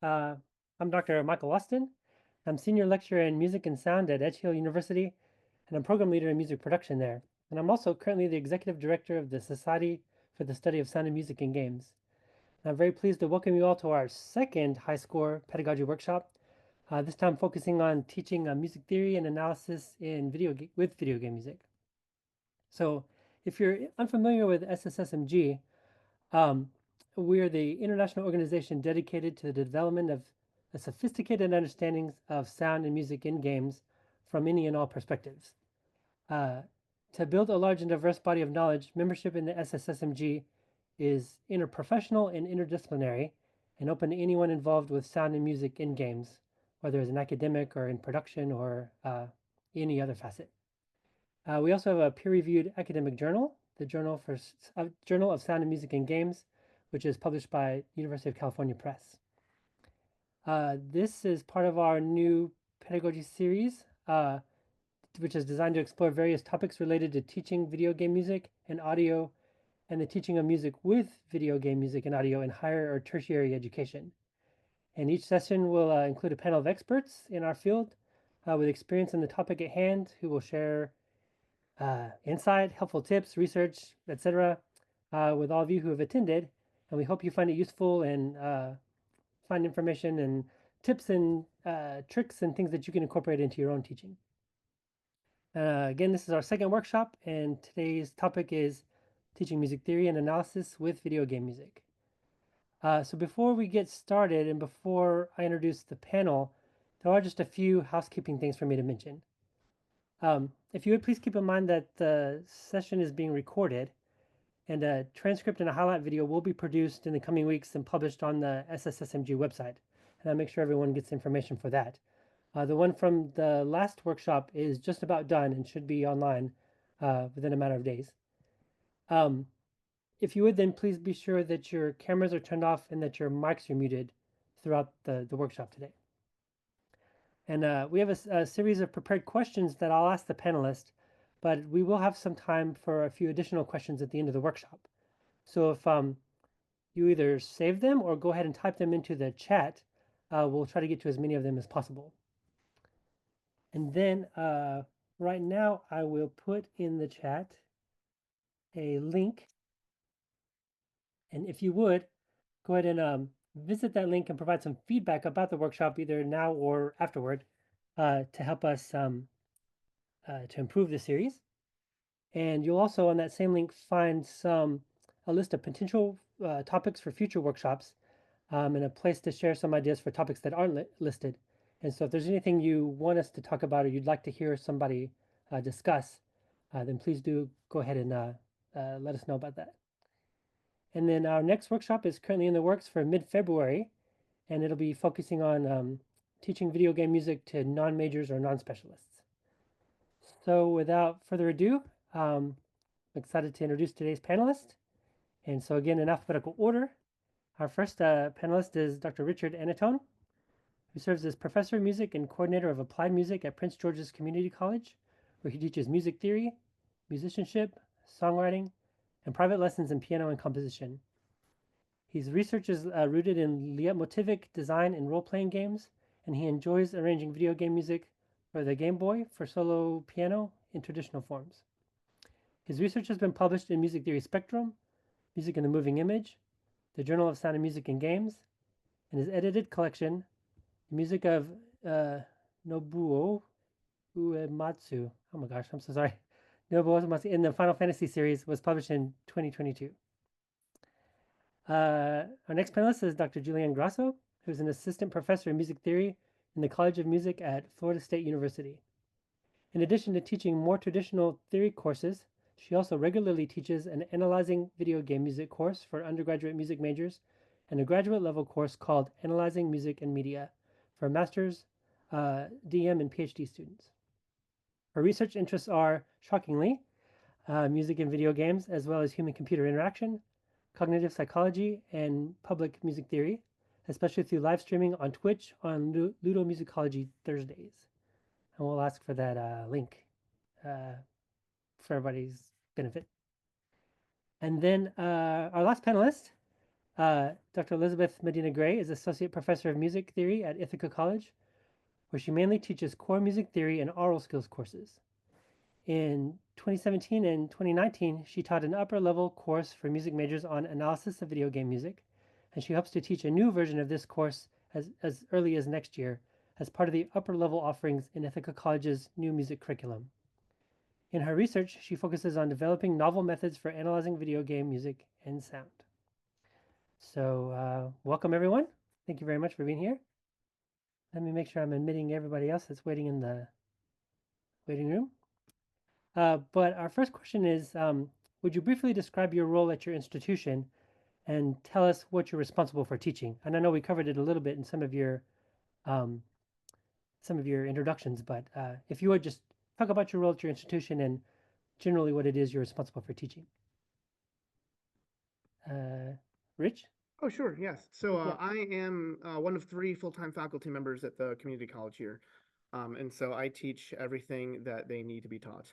Uh, I'm Dr. Michael Austin. I'm Senior Lecturer in Music and Sound at Edge Hill University, and I'm Program Leader in Music Production there. And I'm also currently the Executive Director of the Society for the Study of Sound and Music in Games. And I'm very pleased to welcome you all to our second High Score Pedagogy Workshop, this time focusing on teaching music theory and analysis in with video game music. So if you're unfamiliar with SSSMG, um, we're the international organization dedicated to the development of a sophisticated understandings of sound and music in games from any and all perspectives. Uh, to build a large and diverse body of knowledge, membership in the SSSMG is interprofessional and interdisciplinary and open to anyone involved with sound and music in games, whether as an academic or in production or any other facet. We also have a peer-reviewed academic journal, the Journal of Sound and Music in Games, which is published by University of California Press. This is part of our new pedagogy series, which is designed to explore various topics related to teaching video game music and audio, and the teaching of music with video game music and audio in higher or tertiary education. And each session will include a panel of experts in our field with experience in the topic at hand who will share insight, helpful tips, research, etc., with all of you who have attended. And we hope you find it useful and find information and tips and tricks and things that you can incorporate into your own teaching. Again, this is our second workshop, and today's topic is teaching music theory and analysis with video game music. So before we get started and before I introduce the panel, there are just a few housekeeping things for me to mention. If you would please keep in mind that the session is being recorded, and a transcript and a highlight video will be produced in the coming weeks and published on the SSSMG website. And I'll make sure everyone gets information for that. The one from the last workshop is just about done and should be online within a matter of days. If you would, then please be sure that your cameras are turned off and that your mics are muted throughout the workshop today. And we have a series of prepared questions that I'll ask the panelists, but we will have some time for a few additional questions at the end of the workshop. So if you either save them or go ahead and type them into the chat, we'll try to get to as many of them as possible. And then right now, I will put in the chat a link. And if you would, go ahead and visit that link and provide some feedback about the workshop, either now or afterward, to help us to improve the series. And you'll also on that same link find a list of potential topics for future workshops and a place to share some ideas for topics that aren't listed. And so if there's anything you want us to talk about or you'd like to hear somebody discuss, then please do go ahead and let us know about that. And then our next workshop is currently in the works for mid-February, and it'll be focusing on teaching video game music to non-majors or non-specialists. So without further ado, I'm excited to introduce today's panelist. And so again, in alphabetical order, our first panelist is Dr. Richard Anatone, who serves as Professor of Music and Coordinator of Applied Music at Prince George's Community College, where he teaches music theory, musicianship, songwriting, and private lessons in piano and composition. His research is rooted in leitmotivic design and role-playing games, and he enjoys arranging video game music for the Game Boy for solo piano in traditional forms. His research has been published in Music Theory Spectrum, Music in the Moving Image, the Journal of Sound and Music in Games, and his edited collection, The Music of Nobuo Uematsu. Oh my gosh, I'm so sorry. Nobuo Uematsu in the Final Fantasy series was published in 2022. Our next panelist is Dr. Julianne Grasso, who's an assistant professor in music theory in the College of Music at Florida State University. In addition to teaching more traditional theory courses, she also regularly teaches an analyzing video game music course for undergraduate music majors and a graduate level course called Analyzing Music and Media for master's, DM, and PhD students. Her research interests are, shockingly, music and video games, as well as human-computer interaction, cognitive psychology, and public music theory, especially through live streaming on Twitch on Ludomusicology Thursdays. And we'll ask for that link for everybody's benefit. And then our last panelist Dr. Elizabeth Medina-Gray is Associate Professor of Music Theory at Ithaca College, where she mainly teaches core music theory and aural skills courses. In 2017 and 2019, she taught an upper-level course for music majors on analysis of video game music, and she hopes to teach a new version of this course as early as next year as part of the upper-level offerings in Ithaca College's new music curriculum. In her research, she focuses on developing novel methods for analyzing video game music and sound. So welcome, everyone. Thank you very much for being here. Let me make sure I'm admitting everybody else that's waiting in the waiting room. But our first question is, would you briefly describe your role at your institution and tell us what you're responsible for teaching? And I know we covered it a little bit in um, some of your introductions, but if you would just talk about your role at your institution and generally what it is you're responsible for teaching. Rich? Oh, sure, yes. So Yeah. I am one of 3 full-time faculty members at the community college here. And so I teach everything that they need to be taught.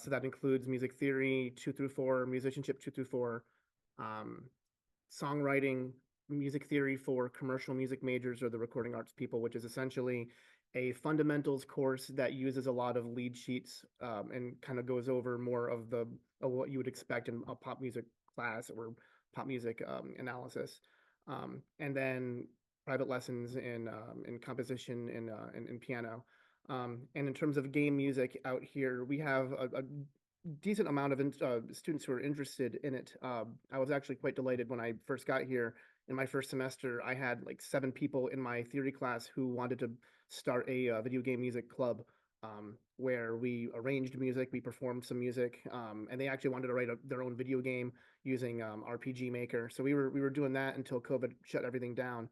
So that includes music theory 2 through 4, musicianship 2 through 4, um, songwriting, music theory for commercial music majors or the recording arts people, which is essentially a fundamentals course that uses a lot of lead sheets and kind of goes over more of what you would expect in a pop music class or pop music analysis, and then private lessons in composition and piano. And in terms of game music out here, we have a decent amount of students who are interested in it. I was actually quite delighted when I first got here. In my first semester, I had like 7 people in my theory class who wanted to start a video game music club, where we arranged music, we performed some music, and they actually wanted to write their own video game using RPG Maker. So we were doing that until COVID shut everything down.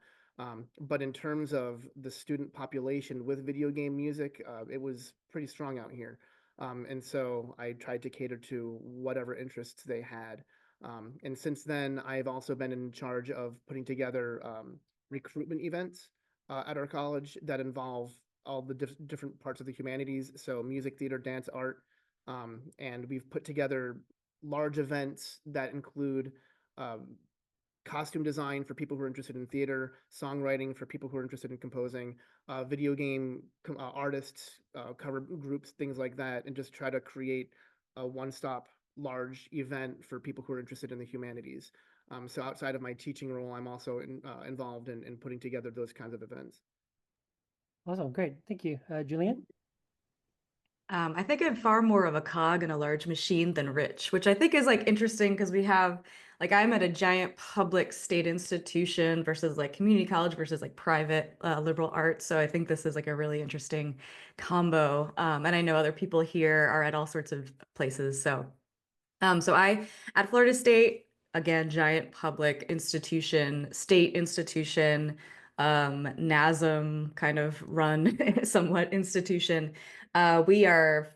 But in terms of the student population with video game music, it was pretty strong out here. And so I tried to cater to whatever interests they had. And since then, I've also been in charge of putting together recruitment events at our college that involve all the different parts of the humanities, so music, theater, dance, art. And we've put together large events that include costume design for people who are interested in theater, songwriting for people who are interested in composing, video game artists, cover groups, things like that, and just try to create a one-stop large event for people who are interested in the humanities. So outside of my teaching role, I'm also involved in putting together those kinds of events. Awesome, great. Thank you. Julianne? I think I'm far more of a cog in a large machine than Rich, which I think is like interesting because we have like I'm at a giant public state institution versus like community college versus like private liberal arts. So I think this is like a really interesting combo. And I know other people here are at all sorts of places. So I at Florida State, again, giant public institution, state institution, NASM kind of run somewhat institution. We are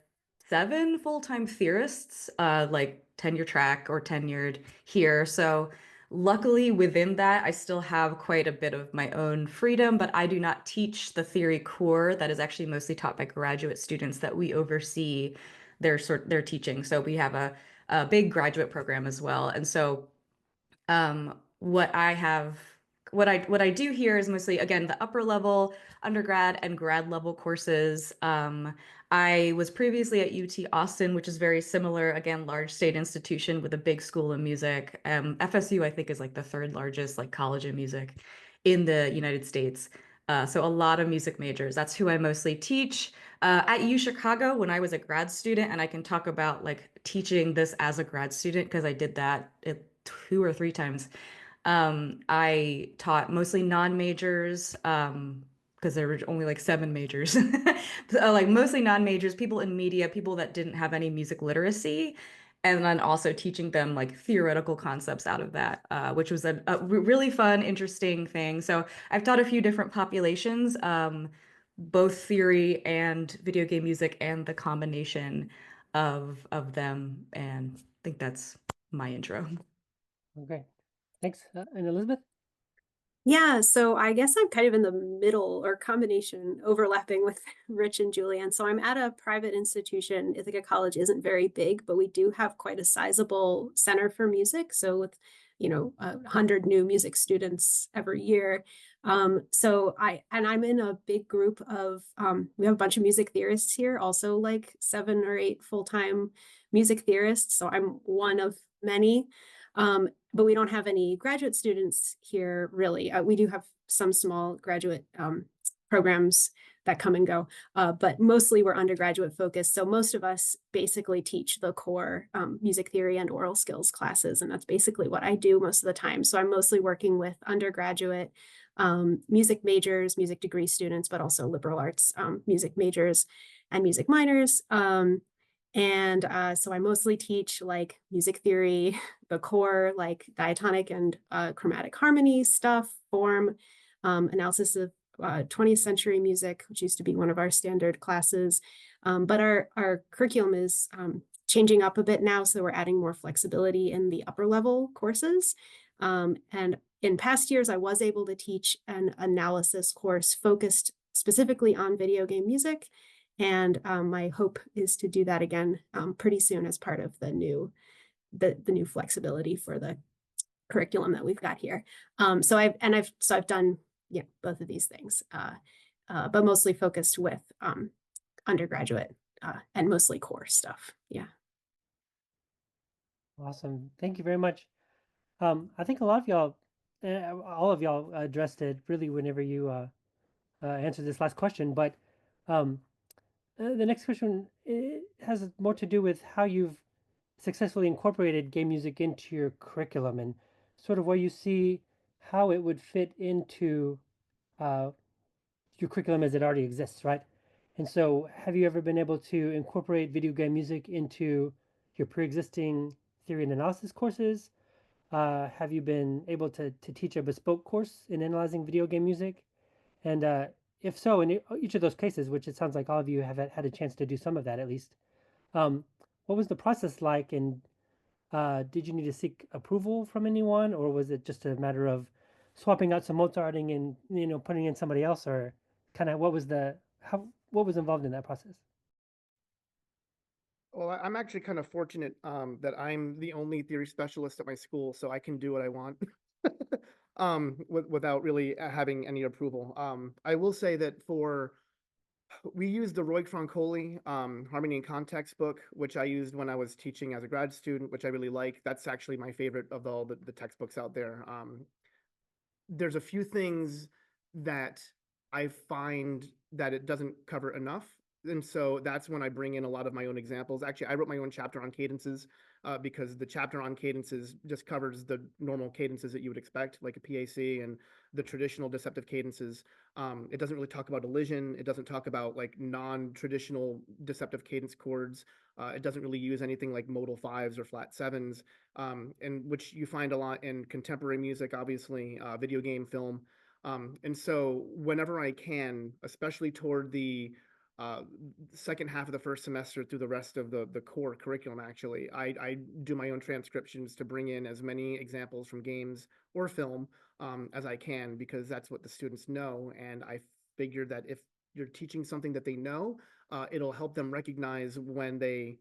7 full-time theorists, like tenure track or tenured here. So luckily within that, I still have quite a bit of my own freedom, but I do not teach the theory core that is actually mostly taught by graduate students that we oversee their teaching. So we have a big graduate program as well. And so what I do here is mostly, again, the upper level undergrad and grad level courses. I was previously at UT Austin, which is very similar, again, large state institution with a big school of music. FSU, I think, is like the 3rd largest like college of music in the United States. So a lot of music majors. That's who I mostly teach. At U Chicago, when I was a grad student, and I can talk about like teaching this as a grad student because I did that 2 or 3 times. I taught mostly non-majors because there were only like 7 majors, like mostly non-majors, people in media, people that didn't have any music literacy, and then also teaching them like theoretical concepts out of that, which was a really fun, interesting thing. So I've taught a few different populations, both theory and video game music and the combination of them, and I think that's my intro. Okay, thanks. And Elizabeth? Yeah, so I guess I'm kind of in the middle or combination overlapping with Rich and Julianne. So I'm at a private institution. Ithaca College isn't very big, but we do have quite a sizable center for music. So with 100 new music students every year. So I'm in a big group of, we have a bunch of music theorists here, also like 7 or 8 full-time music theorists. So I'm one of many, but we don't have any graduate students here really. We do have some small graduate programs that come and go, but mostly we're undergraduate focused. So most of us basically teach the core music theory and oral skills classes, and that's basically what I do most of the time. So I'm mostly working with undergraduate music majors, music degree students, but also liberal arts music majors and music minors. So I mostly teach like music theory, the core, like diatonic and chromatic harmony stuff, form, analysis of 20th century music, which used to be one of our standard classes. But our curriculum is changing up a bit now, so we're adding more flexibility in the upper level courses. And in past years, I was able to teach an analysis course focused specifically on video game music. And my hope is to do that again pretty soon as part of the new flexibility for the curriculum that we've got here. So I've done both of these things, but mostly focused with undergraduate and mostly core stuff. Yeah. Awesome. Thank you very much. I think a lot of y'all, all of y'all addressed it really whenever you answered this last question. But the next question has more to do with how you've successfully incorporated game music into your curriculum and sort of where you see how it would fit into uh, your curriculum as it already exists, right? And so, have you ever been able to incorporate video game music into your pre-existing theory and analysis courses? Have you been able to teach a bespoke course in analyzing video game music? And if so, in each of those cases, which it sounds like all of you have had a chance to do some of that at least, what was the process like? And did you need to seek approval from anyone, or was it just a matter of swapping out some Mozarting and putting in somebody else, or kind of what was involved in that process? Well, I'm actually kind of fortunate that I'm the only theory specialist at my school, so I can do what I want without really having any approval. I will say that we used the Roig Francoli Harmony and Context book, which I used when I was teaching as a grad student, which I really like. That's actually my favorite of all the textbooks out there. There's a few things that I find that it doesn't cover enough. And so that's when I bring in a lot of my own examples. Actually, I wrote my own chapter on cadences because the chapter on cadences just covers the normal cadences that you would expect, like a PAC and the traditional deceptive cadences. It doesn't really talk about elision. It doesn't talk about like non-traditional deceptive cadence chords. It doesn't really use anything like modal fives or flat sevens, and which you find a lot in contemporary music, obviously, video game, film. And so whenever I can, especially toward the second half of the first semester through the rest of the core curriculum, actually, I do my own transcriptions to bring in as many examples from games or film as I can, because that's what the students know. And I figure that if you're teaching something that they know, it'll help them recognize when they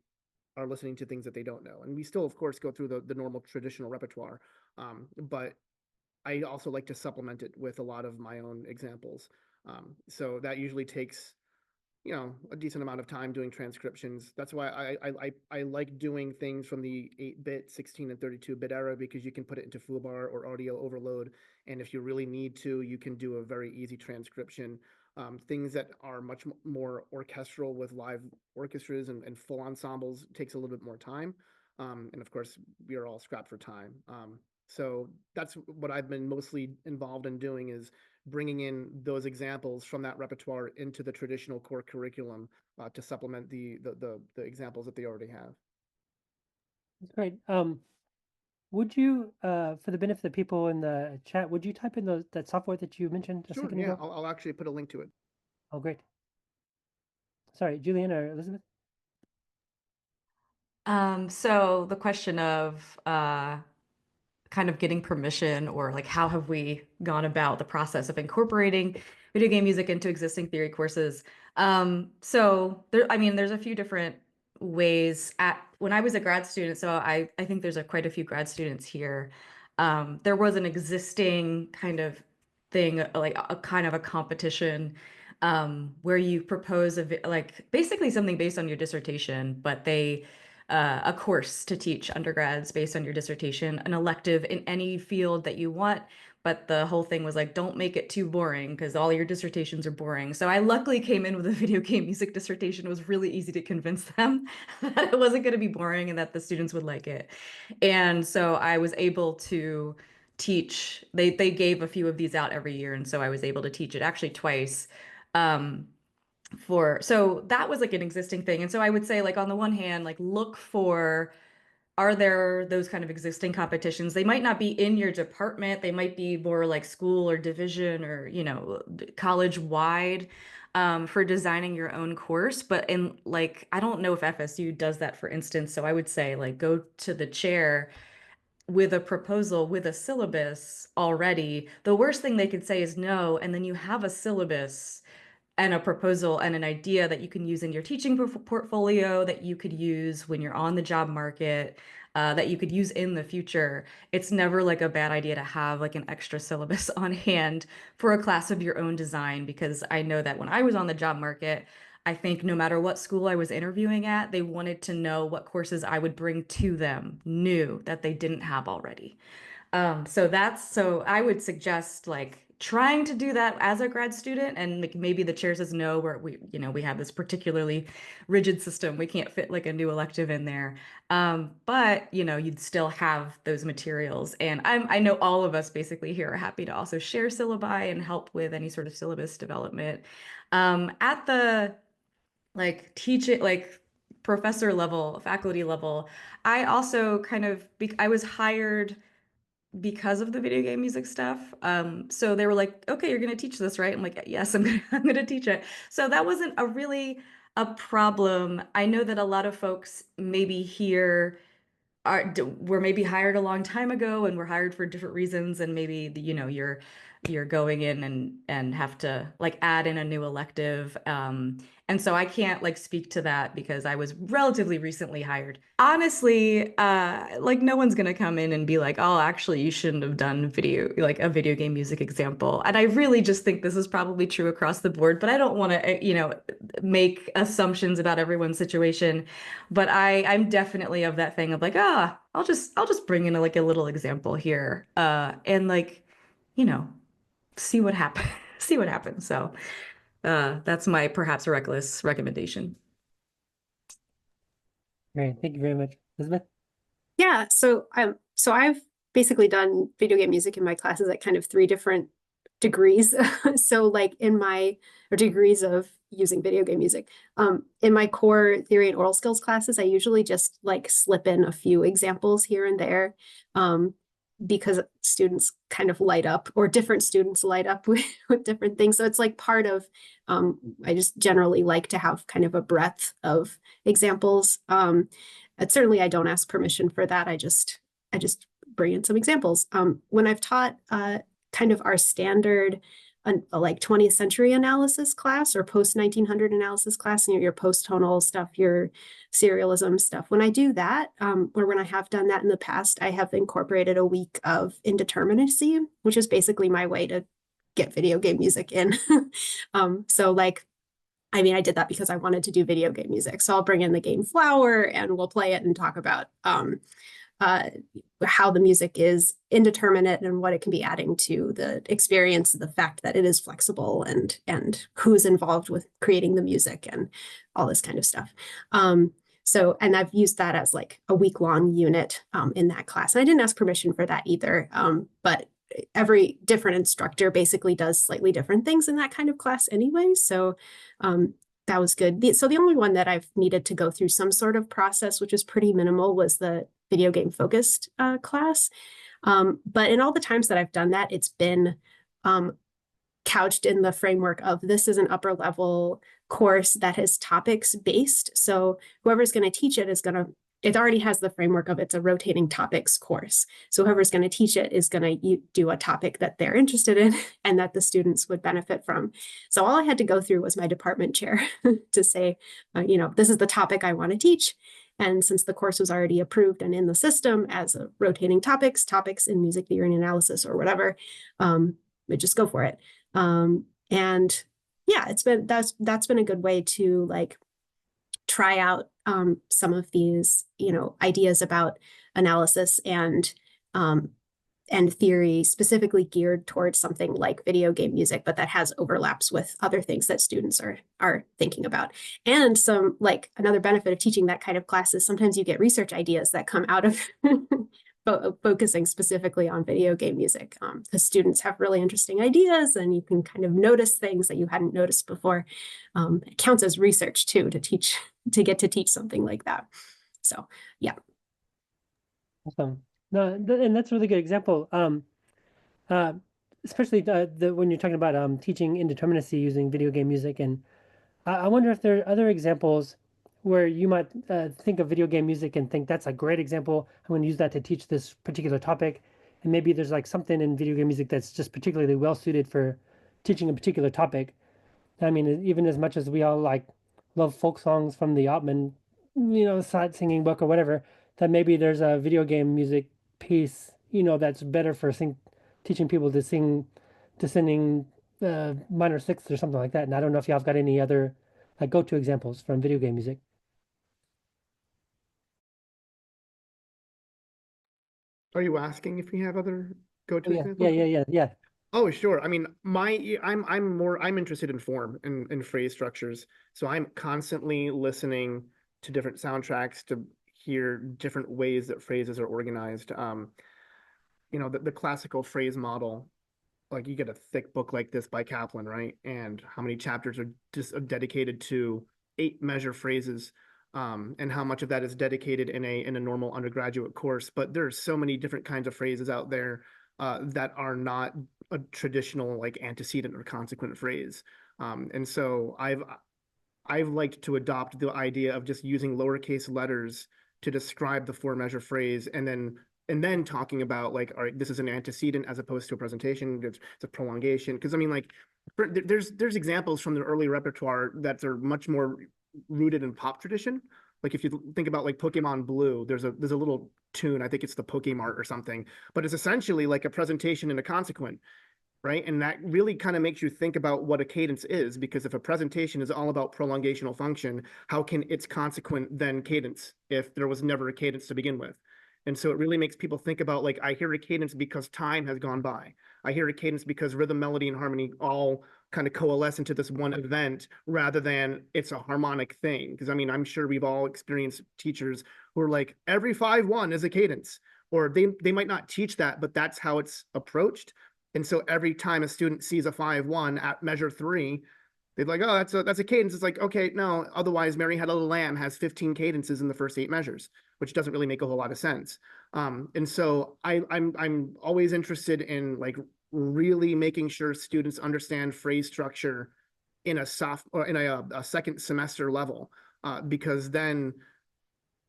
are listening to things that they don't know. And we still, of course, go through the normal traditional repertoire, but I also like to supplement it with a lot of my own examples. So that usually takes a decent amount of time doing transcriptions. That's why I like doing things from the 8-bit, 16 and 32-bit era, because you can put it into foobar or audio overload. And if you really need to, you can do a very easy transcription. Things that are much more orchestral with live orchestras and full ensembles takes a little bit more time. And of course, we are all strapped for time. So that's what I've been mostly involved in doing, is bringing in those examples from that repertoire into the traditional core curriculum to supplement the examples that they already have. That's great. Would you, for the benefit of the people in the chat, would you type in that software that you mentioned a Sure, second yeah, ago? I'll actually put a link to it. Oh, great. Sorry, Julianne or Elizabeth? So the question of kind of getting permission, or like how have we gone about the process of incorporating video game music into existing theory courses. So there's a few different ways. When I was a grad student, so I think there's quite a few grad students here. there was an existing kind of thing, like a kind of a competition, where you propose like basically something based on your dissertation, but a course to teach undergrads based on your dissertation, an elective in any field that you want. But the whole thing was like, don't make it too boring because all your dissertations are boring. So I luckily came in with a video game music dissertation. It was really easy to convince them that it wasn't going to be boring and that the students would like it. And so I was able to teach. They gave a few of these out every year, and so I was able to teach it actually twice. So that was like an existing thing. And so I would say, like, on the one hand, like, look for, are there those kind of existing competitions? They might not be in your department. They might be more like school or division or, you know, college wide, for designing your own course. But in, like, I don't know if FSU does that, for instance. So I would say, like, go to the chair with a proposal with a syllabus already. The worst thing they could say is no, and then you have a syllabus and a proposal and an idea that you can use in your teaching portfolio, that you could use when you're on the job market, that you could use in the future. It's never like a bad idea to have like an extra syllabus on hand for a class of your own design, because I know that when I was on the job market, I think no matter what school I was interviewing at, they wanted to know what courses I would bring to them new that they didn't have already. So I would suggest like trying to do that as a grad student, and like maybe the chair says no, where we have this particularly rigid system. We can't fit like a new elective in there. But you'd still have those materials. And I know all of us basically here are happy to also share syllabi and help with any sort of syllabus development. At the like teach it like professor level, faculty level, I also I was hired because of the video game music stuff. So they were like, okay, you're going to teach this, right? I'm like, yes, I'm going to teach it. So that wasn't a problem. I know that a lot of folks maybe here were maybe hired a long time ago and were hired for different reasons. And maybe, you're going in and have to like add in a new elective. And so I can't like speak to that because I was relatively recently hired. Honestly, like no one's gonna come in and be like, oh, actually, you shouldn't have done like a video game music example. And I really just think this is probably true across the board, but I don't want to, make assumptions about everyone's situation. But I'm definitely of that thing of like, I'll just bring in like a little example here, and like, see what happens. See what happens. So that's my perhaps reckless recommendation. Great, thank you very much, Elizabeth. Yeah, so I've basically done video game music in my classes at kind of 3 different degrees. So like or degrees of using video game music. In my core theory and oral skills classes, I usually just like slip in a few examples here and there, because students kind of light up, or different students light up with different things. So it's like part of, I just generally like to have kind of a breadth of examples. Certainly I don't ask permission for that. I just bring in some examples. When I've taught kind of our standard like 20th century analysis class or post 1900 analysis class, your post-tonal stuff, your serialism stuff. When I do that, or when I have done that in the past, I have incorporated a week of indeterminacy, which is basically my way to get video game music in. So like, I mean, I did that because I wanted to do video game music. So I'll bring in the game Flower and we'll play it and talk about how the music is indeterminate and what it can be adding to the experience, the fact that it is flexible, and who's involved with creating the music and all this kind of stuff. And I've used that as like a week-long unit in that class. And I didn't ask permission for that either, but every different instructor basically does slightly different things in that kind of class anyway. So that was good. So the only one that I've needed to go through some sort of process, which is pretty minimal, was the video game focused class. But in all the times that I've done that, it's been couched in the framework of this is an upper level course that is topics based. So whoever's going to teach it is going to it already has the framework of it's a rotating topics course. So whoever's going to teach it is going to do a topic that they're interested in and that the students would benefit from. So all I had to go through was my department chair to say, this is the topic I want to teach. And since the course was already approved and in the system as a rotating topics in music theory and analysis or whatever, just go for it. And yeah, that's been a good way to like try out some of these, ideas about analysis and theory specifically geared towards something like video game music, but that has overlaps with other things that students are thinking about. And some like another benefit of teaching that kind of class is sometimes you get research ideas that come out of focusing specifically on video game music, because students have really interesting ideas and you can kind of notice things that you hadn't noticed before. It counts as research too, to get to teach something like that. So yeah. Awesome. No, and that's a really good example. Especially when you're talking about teaching indeterminacy using video game music, and I wonder if there are other examples where you might think of video game music and think that's a great example. I'm going to use that to teach this particular topic, and maybe there's like something in video game music that's just particularly well suited for teaching a particular topic. I mean, even as much as we all like love folk songs from the Ottman, side singing book or whatever, that maybe there's a video game music piece, that's better for teaching people to sing descending minor sixths or something like that. And I don't know if y'all have got any other like go-to examples from video game music. Are you asking if we have other go-to examples? Yeah. Oh, sure. I mean, I'm interested in form and phrase structures. So I'm constantly listening to different soundtracks to hear different ways that phrases are organized. The classical phrase model, like you get a thick book like this by Kaplan, right? And how many chapters are just dedicated to 8 measure phrases, and how much of that is dedicated in a normal undergraduate course. But there are so many different kinds of phrases out there that are not a traditional like antecedent or consequent phrase. And so I've liked to adopt the idea of just using lowercase letters to describe the 4-measure phrase, and then talking about like, all right, this is an antecedent as opposed to a presentation. It's a prolongation. Because I mean, like, there's examples from the early repertoire that are much more rooted in pop tradition. Like if you think about like Pokemon Blue, there's a little tune, I think it's the Pokemart or something, but it's essentially like a presentation and a consequent, right? And that really kind of makes you think about what a cadence is, because if a presentation is all about prolongational function, how can its consequent then cadence if there was never a cadence to begin with? And so it really makes people think about, like, I hear a cadence because time has gone by. I hear a cadence because rhythm, melody, and harmony all kind of coalesce into this one event rather than it's a harmonic thing. Because I mean, I'm sure we've all experienced teachers who are like, every 5-1 is a cadence, or they might not teach that, but that's how it's approached. And so every time a student sees a 5-1 at measure 3, they're like, oh, that's a cadence. It's like, okay, no, otherwise Mary Had a Little Lamb has 15 cadences in the first 8 measures, which doesn't really make a whole lot of sense. And so I'm always interested in like really making sure students understand phrase structure in a second semester level, because then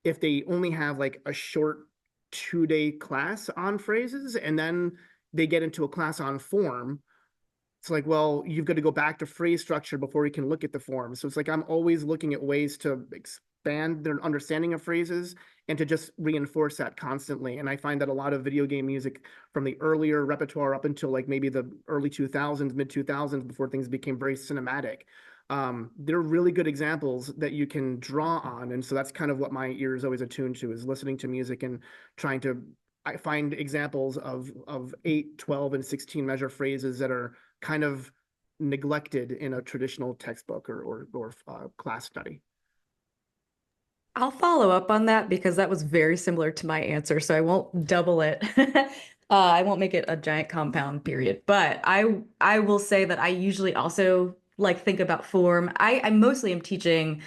if they only have like a short 2-day class on phrases and then they get into a class on form, it's like, well, you've got to go back to phrase structure before you can look at the form. So it's like I'm always looking at ways to expand their understanding of phrases and to just reinforce that constantly. And I find that a lot of video game music from the earlier repertoire up until like maybe the early 2000s, mid 2000s, before things became very cinematic, they're really good examples that you can draw on. And so that's kind of what my ear is always attuned to, is listening to music and trying to find examples of 8, 12, and 16 measure phrases that are kind of neglected in a traditional textbook or class study. I'll follow up on that because that was very similar to my answer, so I won't double it. I won't make it a giant compound period, but I will say that I usually also like think about form. I mostly am teaching,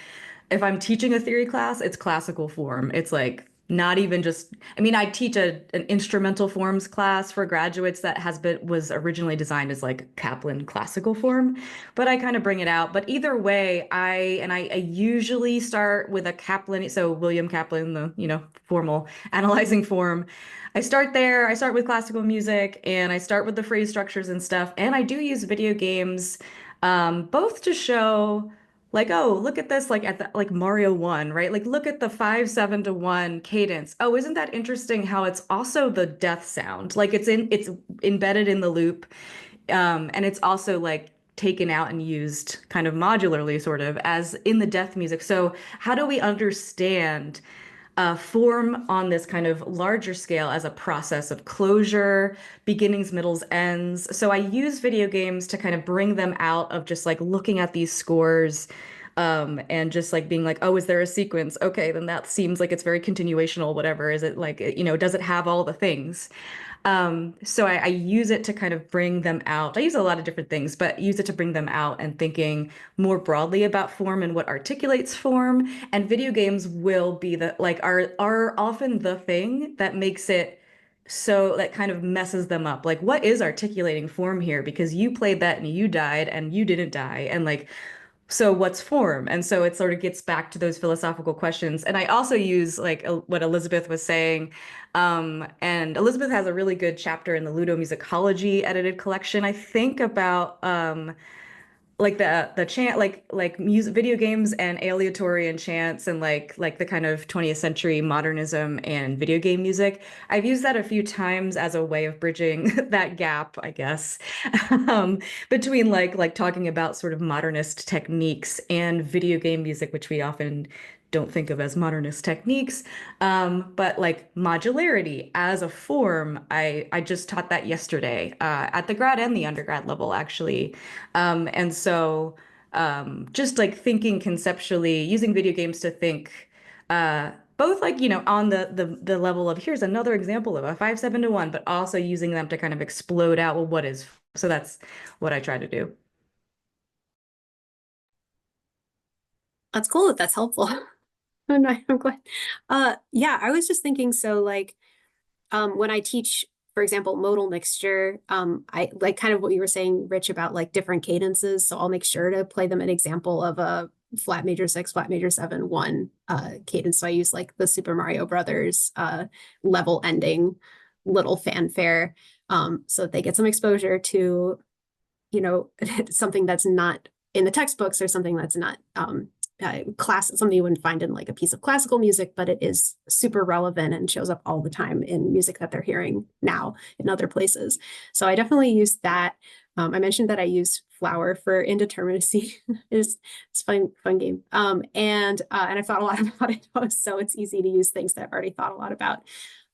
if I'm teaching a theory class, it's classical form. It's like not even just, I mean, I teach an instrumental forms class for graduates that was originally designed as like Kaplan classical form, but I kind of bring it out. But either way, I usually start with a Kaplan, so William Kaplan, the, formal analyzing form. I start there, I start with classical music, and I start with the phrase structures and stuff. And I do use video games, both to show like, oh, look at this, like at the like Mario 1, right? Like look at the 5/7 to 1 cadence. Oh, isn't that interesting how it's also the death sound? Like it's embedded in the loop. And it's also like taken out and used kind of modularly, sort of, as in the death music. So how do we understand form on this kind of larger scale as a process of closure, beginnings, middles, ends? So I use video games to kind of bring them out of just like looking at these scores, and just like being like, oh, is there a sequence? Okay, then that seems like it's very continuational, whatever. Is it like, does it have all the things? So I use it to kind of bring them out. I use a lot of different things, but use it to bring them out and thinking more broadly about form and what articulates form. And video games will be are often the thing that makes it so that kind of messes them up. Like, what is articulating form here? Because you played that and you died and you didn't die. And like, so what's form? And so it sort of gets back to those philosophical questions. And I also use like what Elizabeth was saying. And Elizabeth has a really good chapter in the Ludomusicology edited collection, I think, about like the chant, like music, video games and aleatory and chants, and like the kind of 20th century modernism and video game music. I've used that a few times as a way of bridging that gap, I guess, between like talking about sort of modernist techniques and video game music, which we often don't think of as modernist techniques, but like modularity as a form. I just taught that yesterday at the grad and the undergrad level, actually. And so just like thinking conceptually, using video games to think both like, on the level of here's another example of a 5/7 to 1, but also using them to kind of explode out, well, what is, so that's what I try to do. That's cool if that's helpful. I'm glad. Yeah, I was just thinking, so like when I teach, for example, modal mixture, I like kind of what you were saying, Rich, about like different cadences. So I'll make sure to play them an example of a flat major 6, flat major 7, 1 cadence. So I use like the Super Mario Brothers level ending little fanfare, so that they get some exposure to, something that's not in the textbooks, or something that's not something you wouldn't find in like a piece of classical music, but it is super relevant and shows up all the time in music that they're hearing now in other places. So I definitely use that. I mentioned that I use Flower for indeterminacy. it's fun game. And I thought a lot about it, so it's easy to use things that I've already thought a lot about.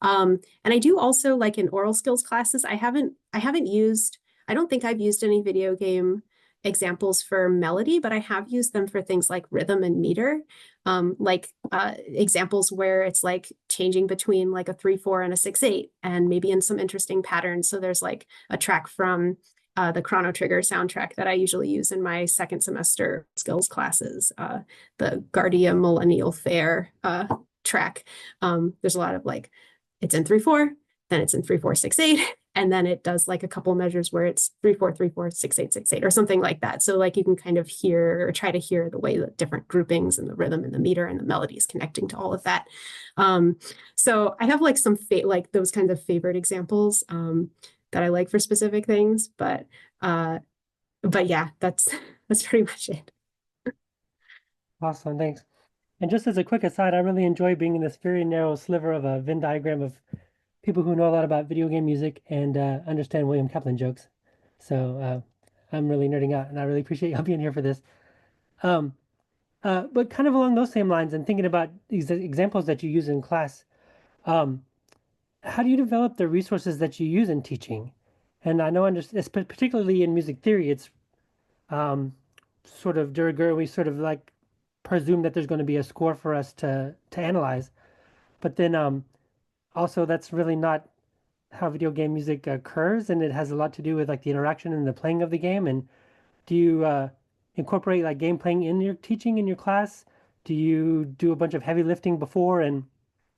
And I do also, like in oral skills classes, I don't think I've used any video game examples for melody, but I have used them for things like rhythm and meter, examples where it's like changing between like a 3/4 and a 6/8, and maybe in some interesting patterns. So there's like a track from the Chrono Trigger soundtrack that I usually use in my second semester skills classes, the Guardia Millennial Fair track. There's a lot of like, it's in 3/4, then it's in 3/4 6/8, and then it does like a couple measures where it's 3/4 3/4 6/8 6/8 or something like that. So like you can kind of hear, or try to hear, the way the different groupings and the rhythm and the meter and the melody is connecting to all of that. So I have like some like those kinds of favorite examples that I like for specific things, but yeah, that's pretty much it. Awesome, thanks. And just as a quick aside, I really enjoy being in this very narrow sliver of a Venn diagram of people who know a lot about video game music and understand William Kaplan jokes. So I'm really nerding out, and I really appreciate y'all being here for this. But kind of along those same lines, and thinking about these examples that you use in class, how do you develop the resources that you use in teaching? And I know, particularly in music theory, it's sort of de rigueur. We sort of like presume that there's going to be a score for us to analyze, but then also that's really not how video game music occurs, and it has a lot to do with like the interaction and the playing of the game. And do you incorporate like game playing in your teaching in your class? Do you do a bunch of heavy lifting before and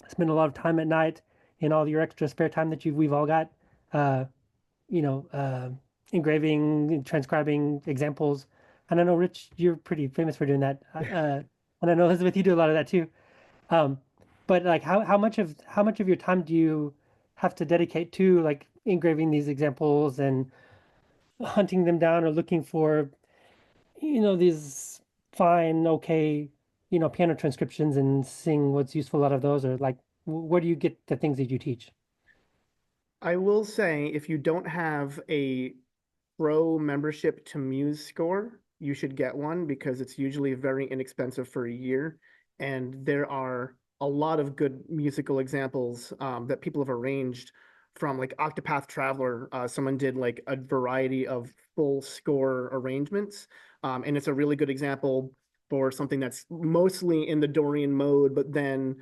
spend a lot of time at night in all your extra spare time that we've all got, uh, you know, engraving, transcribing examples. And I know, Rich, you're pretty famous for doing that. And I know, Elizabeth, you do a lot of that too. Um, but like, how much of your time do you have to dedicate to like engraving these examples and hunting them down or looking for, these fine, okay, piano transcriptions and seeing what's useful out of those, or like, where do you get the things that you teach? I will say if you don't have a pro membership to MuseScore, you should get one because it's usually very inexpensive for a year. And there are a lot of good musical examples that people have arranged from like Octopath Traveler. Someone did like a variety of full score arrangements. And it's a really good example for something that's mostly in the Dorian mode, but then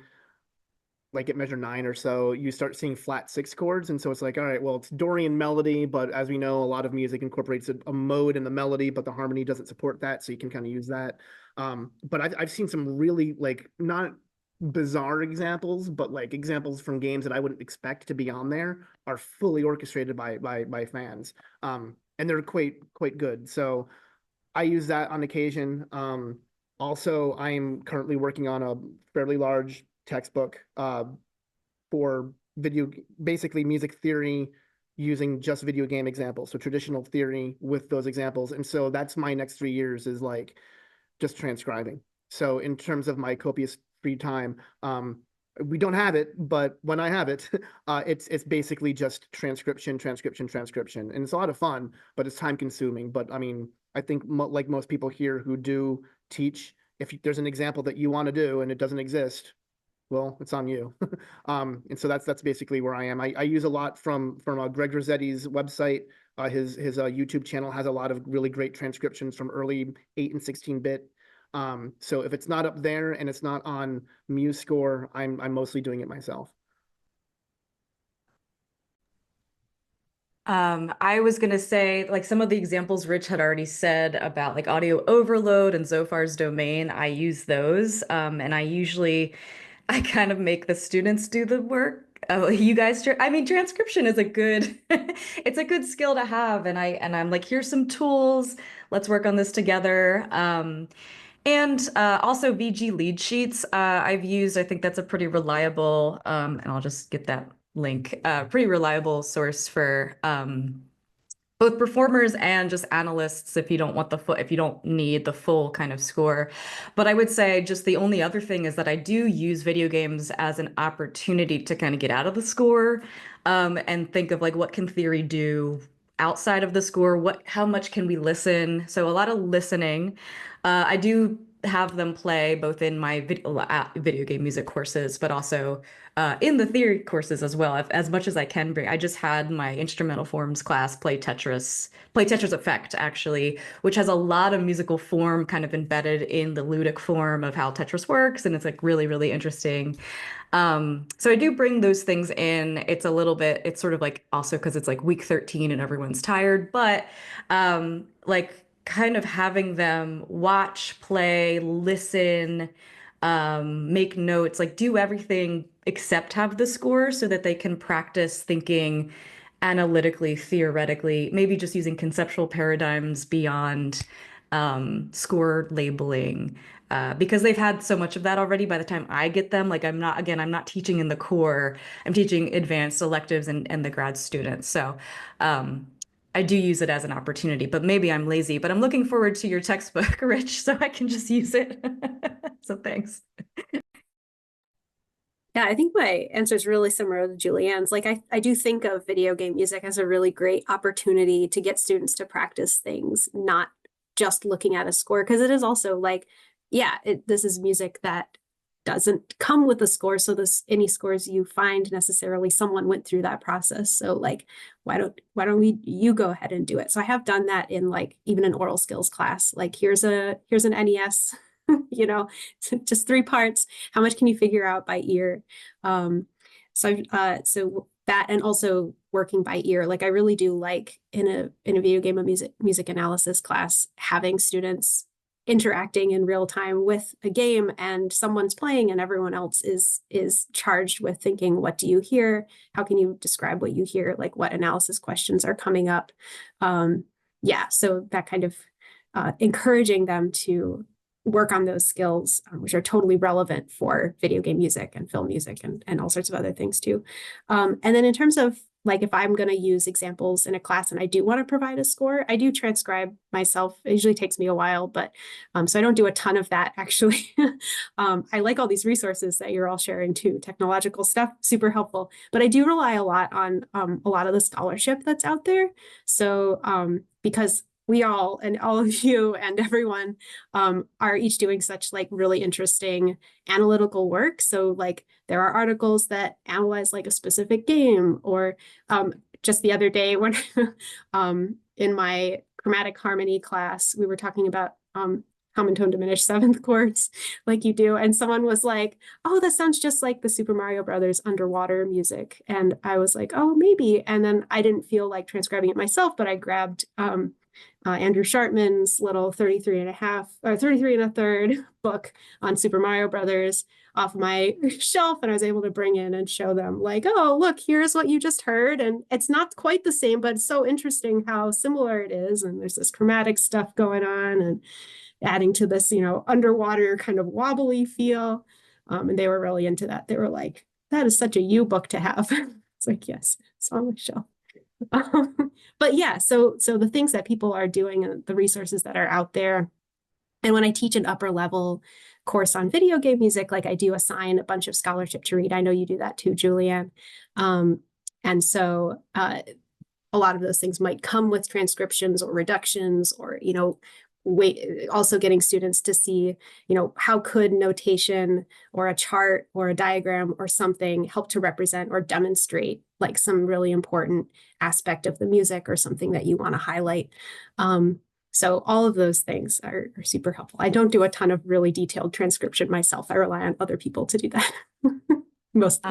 like at measure 9 or so, you start seeing flat 6 chords. And so it's like, all right, well, it's Dorian melody, but as we know, a lot of music incorporates a mode in the melody, but the harmony doesn't support that. So you can kind of use that. But I've seen some really like not bizarre examples, but like examples from games that I wouldn't expect to be on there are fully orchestrated by fans. And they're quite good. So I use that on occasion. Also, I am currently working on a fairly large textbook for basically music theory using just video game examples. So traditional theory with those examples. And so that's my next 3 years is like just transcribing. So in terms of my copious free time, we don't have it, but when I have it, it's basically just transcription, and it's a lot of fun, but it's time consuming. But I mean, I think like most people here who do teach, if there's an example that you want to do and it doesn't exist, well, it's on you. And so that's basically where I am. I use a lot from Greg Rossetti's website. His YouTube channel has a lot of really great transcriptions from early 8 and 16-bit. So if it's not up there and it's not on MuseScore, I'm mostly doing it myself. I was gonna say, like some of the examples Rich had already said about like audio overload and Zophar's domain, I use those. And I kind of make the students do the work. You guys, I mean, transcription is a good, it's a good skill to have. And I'm like, here's some tools. Let's work on this together. And also VG lead sheets I've used. I think that's a pretty reliable, and I'll just get that link, pretty reliable source for both performers and just analysts if you don't want if you don't need the full kind of score. But I would say just the only other thing is that I do use video games as an opportunity to kind of get out of the score and think of like what can theory do outside of the score, how much can we listen? So a lot of listening. I do have them play both in my video game music courses, but also in the theory courses as well, as much as I can bring. I just had my instrumental forms class play Tetris Effect, actually, which has a lot of musical form kind of embedded in the ludic form of how Tetris works. And it's like really, really interesting. So I do bring those things in. It's sort of like also because it's like week 13 and everyone's tired, but like kind of having them watch, play, listen, make notes, like do everything except have the score so that they can practice thinking analytically, theoretically, maybe just using conceptual paradigms beyond score labeling. Because they've had so much of that already by the time I get them. Like I'm not teaching in the core, I'm teaching advanced electives and the grad students. So I do use it as an opportunity, but maybe I'm lazy, but I'm looking forward to your textbook, Rich, so I can just use it. So thanks. Yeah, I think my answer is really similar to Julianne's. Like I do think of video game music as a really great opportunity to get students to practice things, not just looking at a score, because it is also like, yeah, this is music that doesn't come with a score. So any scores you find necessarily someone went through that process. So like, why don't you go ahead and do it? So I have done that in like even an oral skills class. Like here's an NES, just 3 parts. How much can you figure out by ear? So that, and also working by ear. Like I really do like in a video game of music analysis class, having students interacting in real time with a game and someone's playing and everyone else is charged with thinking, what do you hear? How can you describe what you hear? Like what analysis questions are coming up? Yeah, so that kind of encouraging them to work on those skills, which are totally relevant for video game music and film music and all sorts of other things too. And then in terms of like if I'm going to use examples in a class and I do want to provide a score, I do transcribe myself. It usually takes me a while, but so I don't do a ton of that actually. I like all these resources that you're all sharing too, technological stuff, super helpful. But I do rely a lot on a lot of the scholarship that's out there. So because we all and all of you and everyone are each doing such like really interesting analytical work. So like there are articles that analyze like a specific game, or just the other day when in my chromatic harmony class, we were talking about common tone diminished seventh chords like you do. And someone was like, oh, that sounds just like the Super Mario Brothers underwater music. And I was like, oh, maybe. And then I didn't feel like transcribing it myself, but I grabbed Andrew Shartman's little 33 and a half or 33 and a third book on Super Mario Brothers off my shelf, and I was able to bring in and show them like, oh, look, here's what you just heard. And it's not quite the same, but it's so interesting how similar it is. And there's this chromatic stuff going on and adding to this, you know, underwater kind of wobbly feel. And they were really into that. They were like, that is such a you book to have. It's like, yes, it's on my shelf. But yeah, so the things that people are doing and the resources that are out there. And when I teach an upper level course on video game music, like I do assign a bunch of scholarship to read. I know you do that too, Julianne. And so a lot of those things might come with transcriptions or reductions, or, you know, also getting students to see, you know, how could notation or a chart or a diagram or something help to represent or demonstrate like some really important aspect of the music or something that you want to highlight. So all of those things are super helpful. I don't do a ton of really detailed transcription myself. I rely on other people to do that. Most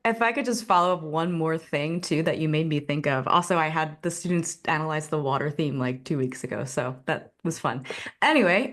if I could just follow up one more thing too that you made me think of. Also, I had the students analyze the water theme like 2 weeks ago, so that was fun. Anyway,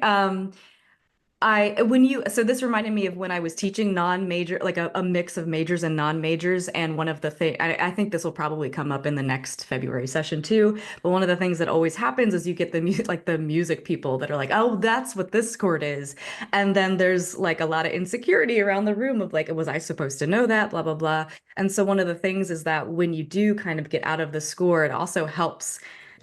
so this reminded me of when I was teaching non-major, like a mix of majors and non-majors. And one of the things, I think this will probably come up in the next February session too. But one of the things that always happens is you get the music people that are like, oh, that's what this chord is. And then there's like a lot of insecurity around the room of like, was I supposed to know that? Blah, blah, blah. And so one of the things is that when you do kind of get out of the score, it also helps.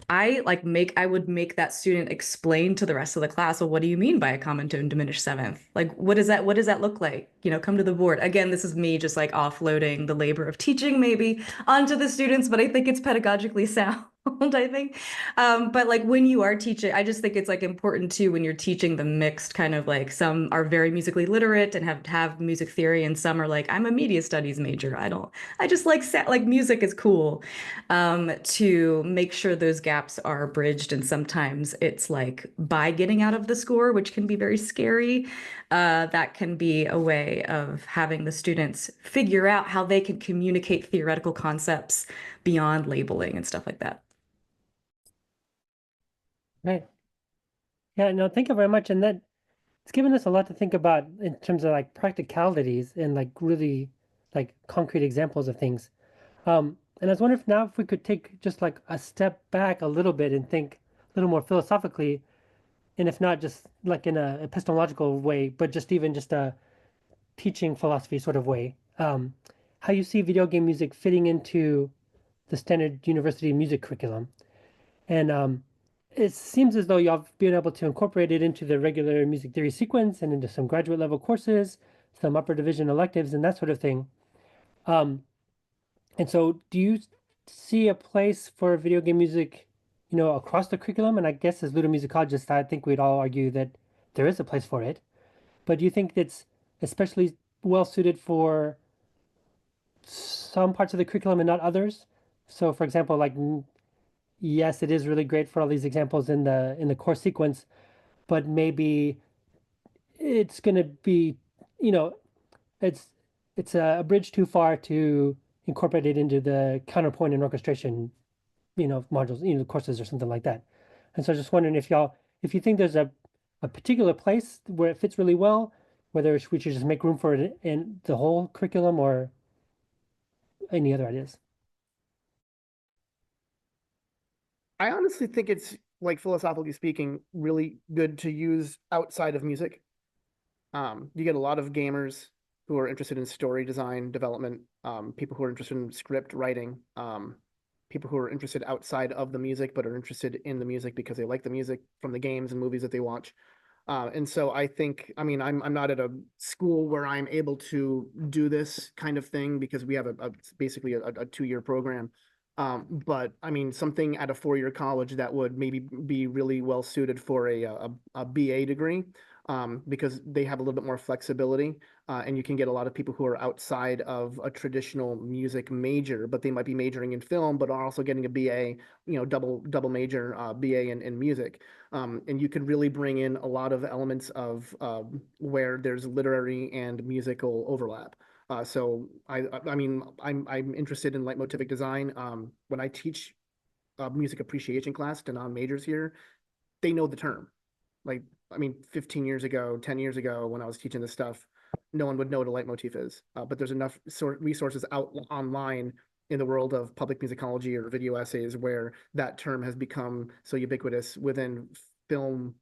I would make that student explain to the rest of the class, well, what do you mean by a common tone diminished seventh? Like, what does that look like? You know, come to the board. Again, this is me just like offloading the labor of teaching maybe onto the students, but I think it's pedagogically sound. I think. But like when you are teaching, I just think it's like important too when you're teaching the mixed kind of like some are very musically literate and have music theory, and some are like, I'm a media studies major. I just like music is cool. To make sure those gaps are bridged. And sometimes it's like by getting out of the score, which can be very scary. That can be a way of having the students figure out how they can communicate theoretical concepts beyond labeling and stuff like that. Right. Yeah, no, thank you very much. And that it's given us a lot to think about in terms of like practicalities and like really like concrete examples of things. And I was wondering if we could take just like a step back a little bit and think a little more philosophically, and if not just like in a epistemological way, but just a teaching philosophy sort of way. How you see video game music fitting into the standard university music curriculum. And it seems as though y'all been able to incorporate it into the regular music theory sequence and into some graduate level courses, some upper division electives, and that sort of thing. And so do you see a place for video game music, you know, across the curriculum? And I guess as ludomusicologists, I think we'd all argue that there is a place for it. But do you think it's especially well suited for some parts of the curriculum and not others? So for example, like yes, it is really great for all these examples in the course sequence, but maybe it's going to be, you know, it's a bridge too far to incorporate it into the counterpoint and orchestration, you know, modules, you know, courses or something like that. And so just wondering if you think there's a a particular place where it fits really well, whether we should just make room for it in the whole curriculum, or any other ideas? I honestly think it's, like, philosophically speaking, really good to use outside of music. You get a lot of gamers who are interested in story design, development, people who are interested in script writing, people who are interested outside of the music but are interested in the music because they like the music from the games and movies that they watch. And so I think, I mean, I'm not at a school where I'm able to do this kind of thing because we have basically a 2-year program. But I mean, something at a 4-year college that would maybe be really well suited for a BA degree, because they have a little bit more flexibility, and you can get a lot of people who are outside of a traditional music major, but they might be majoring in film, but are also getting a BA, double major, BA in music. And you could really bring in a lot of elements of where there's literary and musical overlap. So I mean, I'm interested in leitmotivic design. When I teach a music appreciation class to non-majors here, they know the term. Like, I mean, 15 years ago, 10 years ago, when I was teaching this stuff, no one would know what a leitmotif is. But there's enough resources out online in the world of public musicology or video essays where that term has become so ubiquitous within film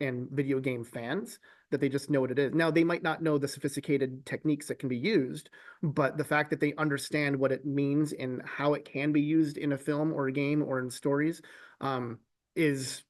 and video game fans that they just know what it is. Now, they might not know the sophisticated techniques that can be used, but the fact that they understand what it means and how it can be used in a film or a game or in stories, is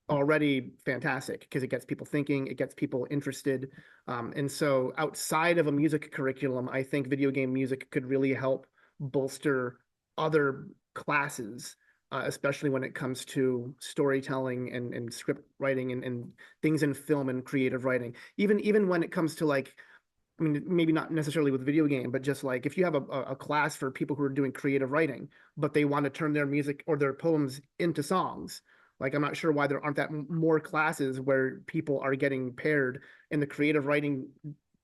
already fantastic because it gets people thinking, it gets people interested. And so outside of a music curriculum, I think video game music could really help bolster other classes, especially when it comes to storytelling and script writing and things in film and creative writing. Even when it comes to, like, I mean, maybe not necessarily with video game, but just like if you have a class for people who are doing creative writing, but they want to turn their music or their poems into songs. Like, I'm not sure why there aren't that more classes where people are getting paired in the creative writing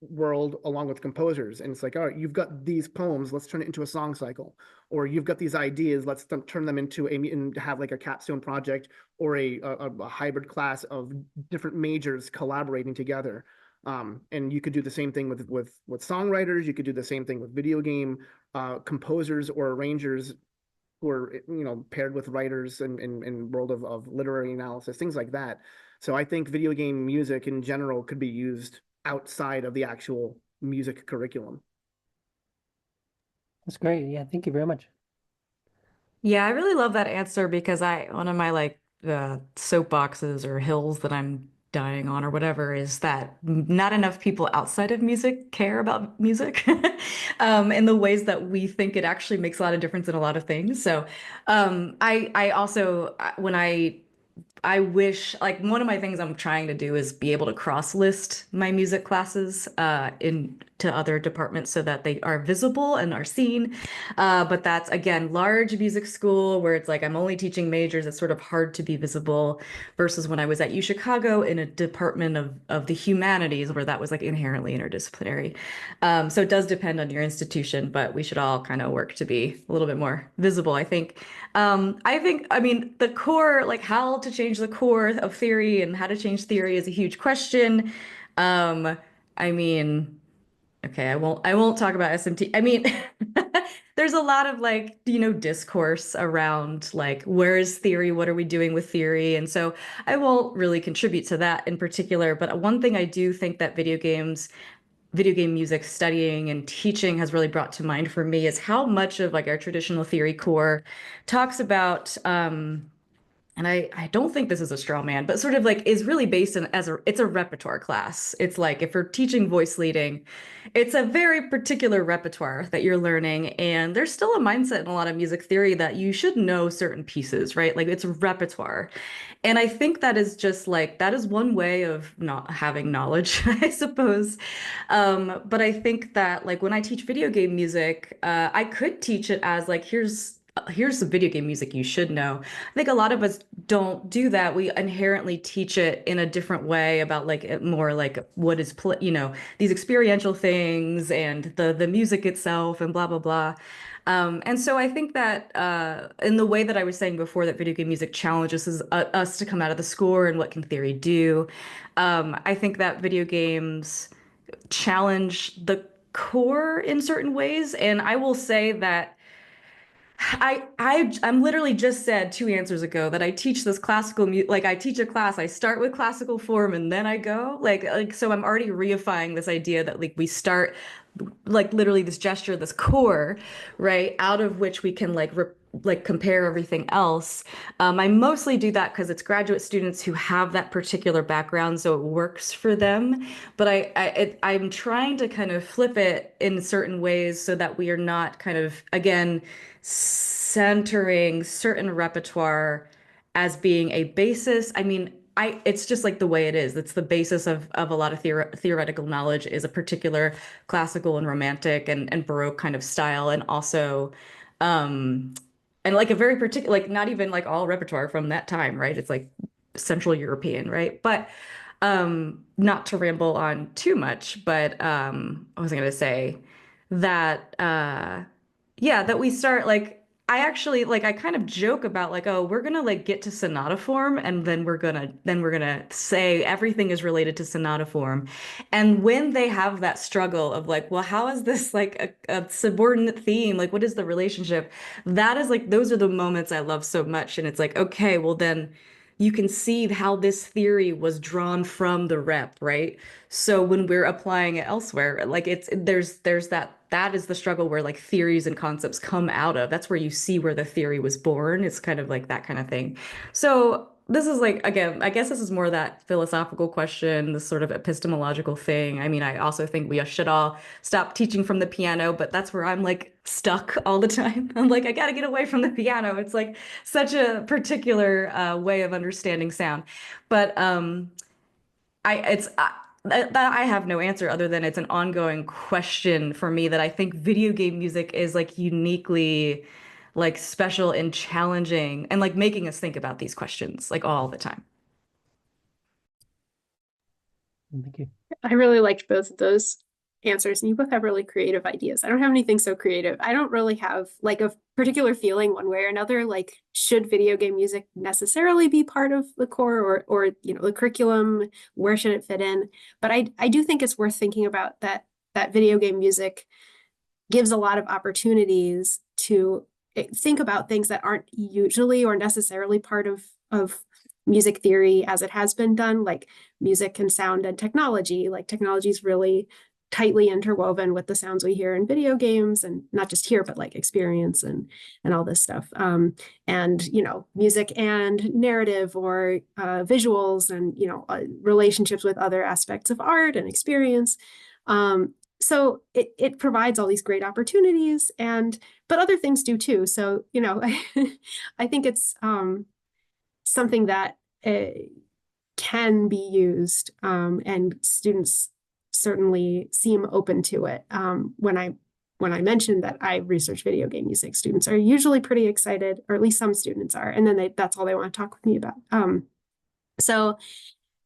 world along with composers. And it's like, all right, you've got these poems, let's turn it into a song cycle. Or you've got these ideas, let's turn them into and have like a capstone project or a hybrid class of different majors collaborating together. And you could do the same thing with songwriters. You could do the same thing with video game composers or arrangers who are, paired with writers and world of literary analysis, things like that. So I think video game music in general could be used outside of the actual music curriculum. That's great. Yeah, thank you very much. Yeah, I really love that answer because one of my like soapboxes or hills that I'm dying on or whatever is that not enough people outside of music care about music in the ways that we think it actually makes a lot of difference in a lot of things. So I also when I wish, like, one of my things I'm trying to do is be able to cross-list my music classes into other departments so that they are visible and are seen. But that's, again, large music school where it's like I'm only teaching majors. It's sort of hard to be visible versus when I was at UChicago in a department of the humanities where that was like inherently interdisciplinary. So it does depend on your institution, but we should all kind of work to be a little bit more visible, I think. I mean, the core, like how to change the core of theory and how to change theory is a huge question. I mean, okay, I won't talk about SMT. I mean, there's a lot of like, discourse around like, where is theory? What are we doing with theory? And so I won't really contribute to that in particular. But one thing I do think that video game music studying and teaching has really brought to mind for me is how much of like our traditional theory core talks about and I don't think this is a straw man, but sort of like is really based in it's a repertoire class. It's like if you're teaching voice leading, it's a very particular repertoire that you're learning. And there's still a mindset in a lot of music theory that you should know certain pieces, right? Like it's a repertoire. And I think that is just like, that is one way of not having knowledge, I suppose. But I think that like when I teach video game music, I could teach it as like, here's here's some video game music you should know. I think a lot of us don't do that. We inherently teach it in a different way about like more like what is these experiential things and the music itself and blah blah blah. And so I think that in the way that I was saying before, that video game music challenges us to come out of the score and what can theory do. I think that video games challenge the core in certain ways, and I will say that I'm literally just said 2 answers ago that I teach this classical like I teach a class. I start with classical form and then I go like so I'm already reifying this idea that like we start like literally this gesture, this core, right, out of which we can like compare everything else. I mostly do that because it's graduate students who have that particular background, so it works for them. But I'm trying to kind of flip it in certain ways so that we are not kind of again centering certain repertoire as being a basis. I mean, it's just like the way it is. It's the basis of a lot of theoretical knowledge is a particular classical and romantic and Baroque kind of style, and also and like a very particular, like not even like all repertoire from that time, right? It's like Central European, right? But not to ramble on too much, but I was gonna say that yeah, that we start like I actually like I kind of joke about like, oh, we're gonna like get to sonata form and then we're gonna say everything is related to sonata form. And when they have that struggle of like, well, how is this like a subordinate theme? Like, what is the relationship? That is like those are the moments I love so much. And it's like, okay, well then you can see how this theory was drawn from the rep, right? So when we're applying it elsewhere, like there's that is the struggle where like theories and concepts come out of. That's where you see where the theory was born. It's kind of like that kind of thing. So this is like again, I guess this is more that philosophical question, this sort of epistemological thing. I mean, I also think we should all stop teaching from the piano, but that's where I'm like stuck all the time. I'm like, I gotta get away from the piano. It's like such a particular way of understanding sound. But that I have no answer other than it's an ongoing question for me that I think video game music is like uniquely like special and challenging and like making us think about these questions like all the time. Thank you. I really liked both of those answers, and you both have really creative ideas. I don't have anything so creative. I don't really have like a particular feeling one way or another, like should video game music necessarily be part of the core or you know, the curriculum, where should it fit in? But I do think it's worth thinking about that video game music gives a lot of opportunities to think about things that aren't usually or necessarily part of music theory as it has been done, like music and sound and technology. Like technology is really tightly interwoven with the sounds we hear in video games, and not just here, but like experience and all this stuff. And you know, music and narrative or visuals, and you know, relationships with other aspects of art and experience. So it provides all these great opportunities, and but other things do too. So you know, I think it's something that can be used, and students certainly seem open to it. When I mentioned that I research video game music, students are usually pretty excited, or at least some students are, and then that's all they want to talk with me about. So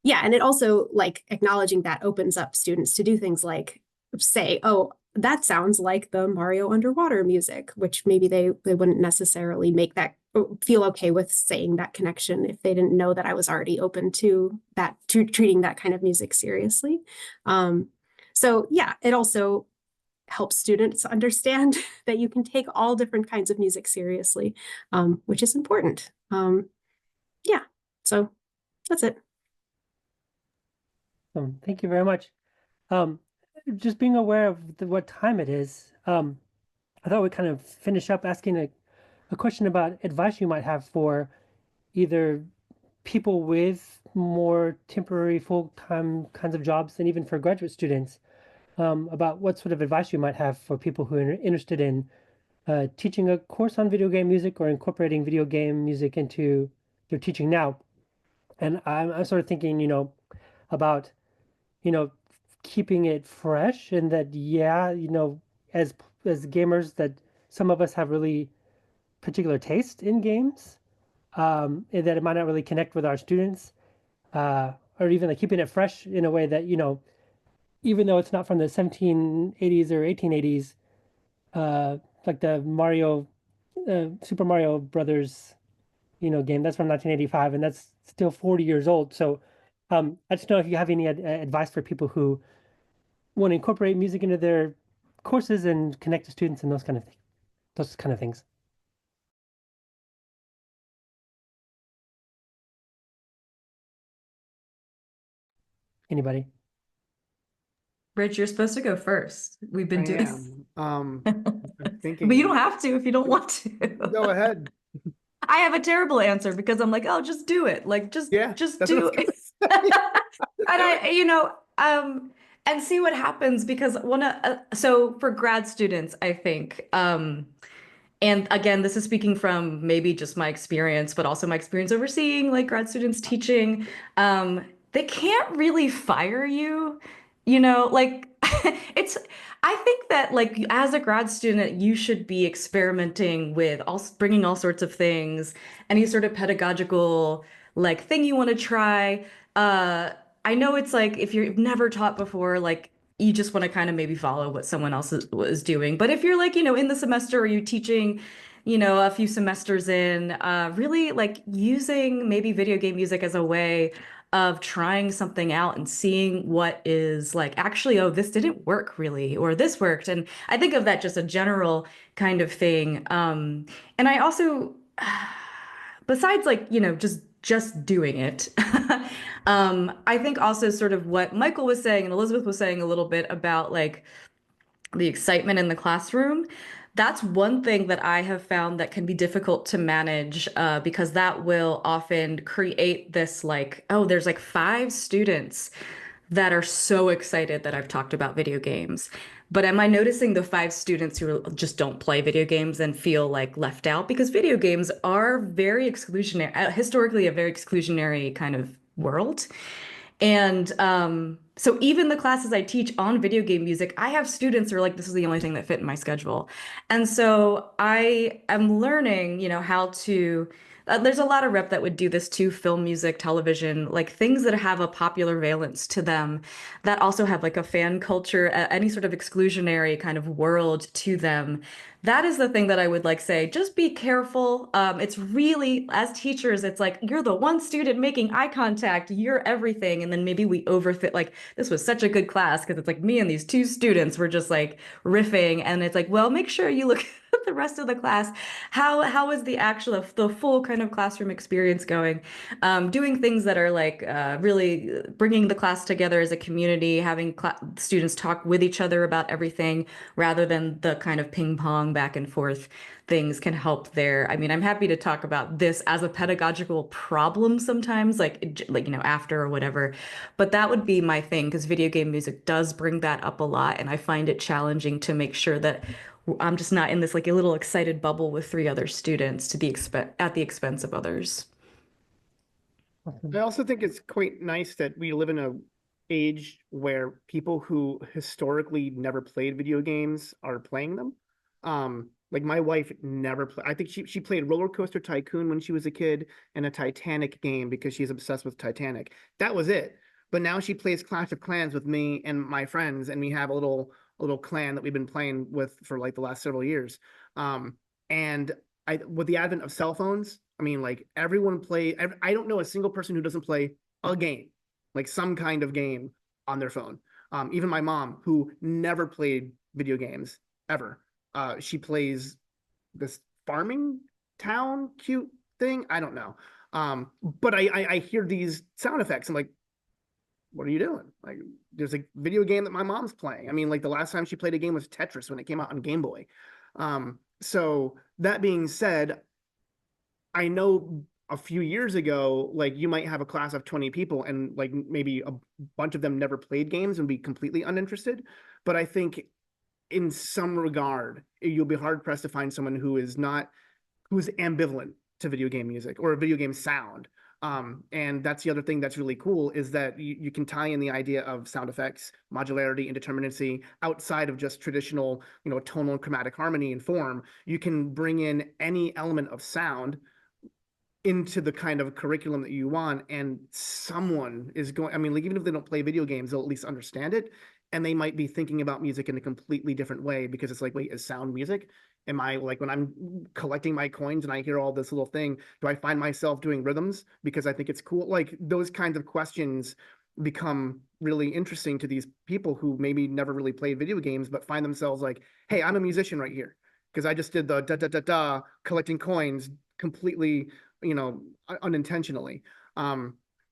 yeah, and it also like acknowledging that opens up students to do things like say, oh, that sounds like the Mario underwater music, which maybe they wouldn't necessarily make that feel okay with saying that connection if they didn't know that I was already open to that, to treating that kind of music seriously. So yeah, it also helps students understand that you can take all different kinds of music seriously, which is important. Yeah, so that's it. Thank you very much. Just being aware of what time it is, I thought we'd kind of finish up asking a question about advice you might have for either people with more temporary full-time kinds of jobs, and even for graduate students, about what sort of advice you might have for people who are interested in teaching a course on video game music or incorporating video game music into their teaching now. And I'm sort of thinking, you know, about, you know, keeping it fresh, and that, yeah, you know, as gamers, that some of us have really particular taste in games, and that it might not really connect with our students, or even like keeping it fresh in a way that, even though it's not from the 1780s or 1880s, like the Super Mario Brothers, game that's from 1985, and that's still 40 years old. So, I just know if you have any advice for people who want to incorporate music into their courses and connect to students and those kind of things. Anybody? Rich, you're supposed to go first. We've I been doing am. I'm But you thinking. don't have to if you don't want to. Go ahead. I have a terrible answer because I'm like, oh, just do it. Like, Yeah, just that's what I do was it. gonna say. And and see what happens because so for grad students, I think, and again, this is speaking from maybe just my experience, but also my experience overseeing like grad students teaching. They can't really fire you, like it's, I think that like as a grad student, you should be experimenting with bringing all sorts of things, any sort of pedagogical like thing you want to try. I know it's like if you've never taught before, like you just want to kind of maybe follow what someone else was doing. But if you're like, in the semester or you're teaching, a few semesters in, really like using maybe video game music as a way of trying something out and seeing what is like, actually, oh, this didn't work really, or this worked. And I think of that just a general kind of thing. And I also, besides like, just doing it. I think also sort of what Michael was saying and Elizabeth was saying a little bit about like the excitement in the classroom. That's one thing that I have found that can be difficult to manage because that will often create this like, oh, there's like 5 students that are so excited that I've talked about video games. But am I noticing the 5 students who just don't play video games and feel like left out? Because video games are very exclusionary, historically a very exclusionary kind of world. And so even the classes I teach on video game music, I have students who are like, this is the only thing that fit in my schedule. And so I am learning, how to, there's a lot of rep that would do this too, film music, television, like things that have a popular valence to them that also have like a fan culture, any sort of exclusionary kind of world to them. That is the thing that I would like say, just be careful. It's really, as teachers, it's like, you're the one student making eye contact, you're everything. And then maybe we overthink, like, this was such a good class because it's like me and these 2 students were just like riffing. And it's like, well, make sure you look at the rest of the class. How is the full kind of classroom experience going? Doing things that are like really bringing the class together as a community, having students talk with each other about everything rather than the kind of ping pong back and forth things can help there. I mean, I'm happy to talk about this as a pedagogical problem sometimes, like after or whatever, but that would be my thing because video game music does bring that up a lot, and I find it challenging to make sure that I'm just not in this like a little excited bubble with 3 other students at the expense of others. I also think it's quite nice that we live in a age where people who historically never played video games are playing them. Like my wife never played. I think she played Roller Coaster Tycoon when she was a kid and a Titanic game because she's obsessed with Titanic. That was it. But now she plays Clash of Clans with me and my friends, and we have a little clan that we've been playing with for like the last several years. And with the advent of cell phones, I mean, like everyone I don't know a single person who doesn't play a game, like some kind of game on their phone. Even my mom, who never played video games ever, she plays this farming town cute thing. I don't know. But I hear these sound effects. I'm like, what are you doing? Like, there's a video game that my mom's playing. I mean, like the last time she played a game was Tetris when it came out on Game Boy. So that being said, I know a few years ago, like you might have a class of 20 people and like maybe a bunch of them never played games and be completely uninterested. But I think in some regard, you'll be hard pressed to find someone who's ambivalent to video game music or a video game sound. And that's the other thing that's really cool is that you can tie in the idea of sound effects, modularity, indeterminacy outside of just traditional, tonal and chromatic harmony and form. You can bring in any element of sound into the kind of curriculum that you want, and someone is going, I mean, like, even if they don't play video games, they'll at least understand it, and they might be thinking about music in a completely different way, because it's like, wait, is sound music? Am I, like, when I'm collecting my coins and I hear all this little thing, do I find myself doing rhythms because I think it's cool? Like, those kinds of questions become really interesting to these people who maybe never really played video games, but find themselves like, hey, I'm a musician right here because I just did the da da da da collecting coins completely, unintentionally.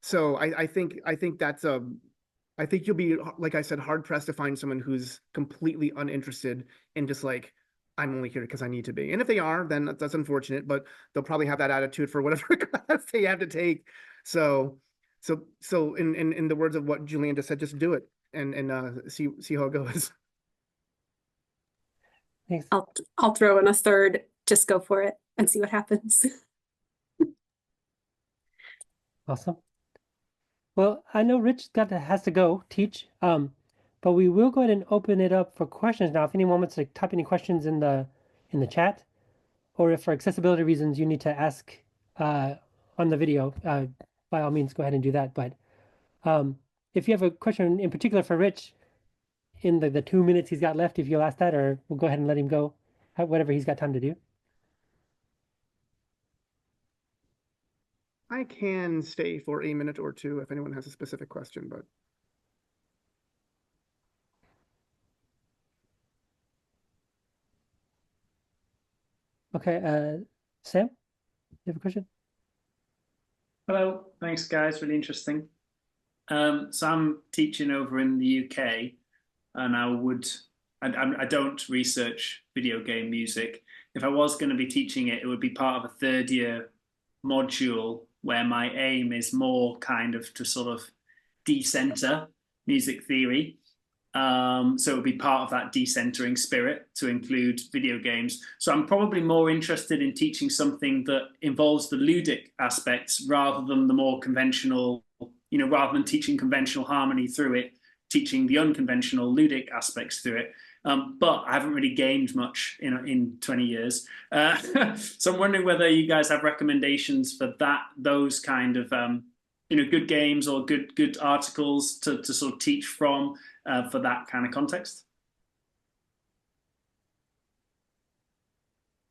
So I think that's I think you'll be, like I said, hard pressed to find someone who's completely uninterested in just like, I'm only here because I need to be. And if they are, then that's unfortunate, but they'll probably have that attitude for whatever class they have to take. So in the words of what Julianne just said, just do it and see how it goes. Thanks. I'll throw in a third, just go for it and see what happens. Awesome. Well, I know Rich has to go teach, but we will go ahead and open it up for questions now. If anyone wants to type any questions in the chat, or if for accessibility reasons you need to ask on the video, by all means go ahead and do that. But if you have a question in particular for Rich, in the 2 minutes he's got left, if you'll ask that, or we'll go ahead and let him go, whatever he's got time to do. I can stay for a minute or two if anyone has a specific question, but. Okay, Sam, you have a question? Hello, thanks guys, really interesting. So I'm teaching over in the UK, and I don't research video game music. If I was going to be teaching it, it would be part of a third year module where my aim is more kind of to sort of decenter music theory. So it would be part of that decentering spirit to include video games. So I'm probably more interested in teaching something that involves the ludic aspects rather than the more conventional, rather than teaching conventional harmony through it, teaching the unconventional ludic aspects through it. But I haven't really gamed much in 20 years. So I'm wondering whether you guys have recommendations for those kind of good games or good articles to sort of teach from for that kind of context.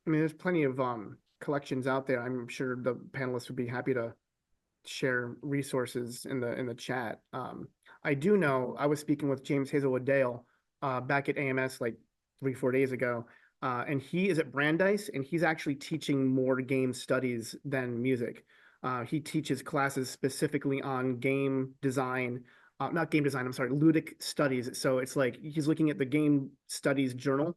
I mean, there's plenty of collections out there. I'm sure the panelists would be happy to share resources in the chat. I do know I was speaking with James Hazelwood Dale back at AMS like 3-4 days ago, and he is at Brandeis, and he's actually teaching more game studies than music. He teaches classes specifically on game design, not game design, I'm sorry, ludic studies. So it's like he's looking at the game studies journal,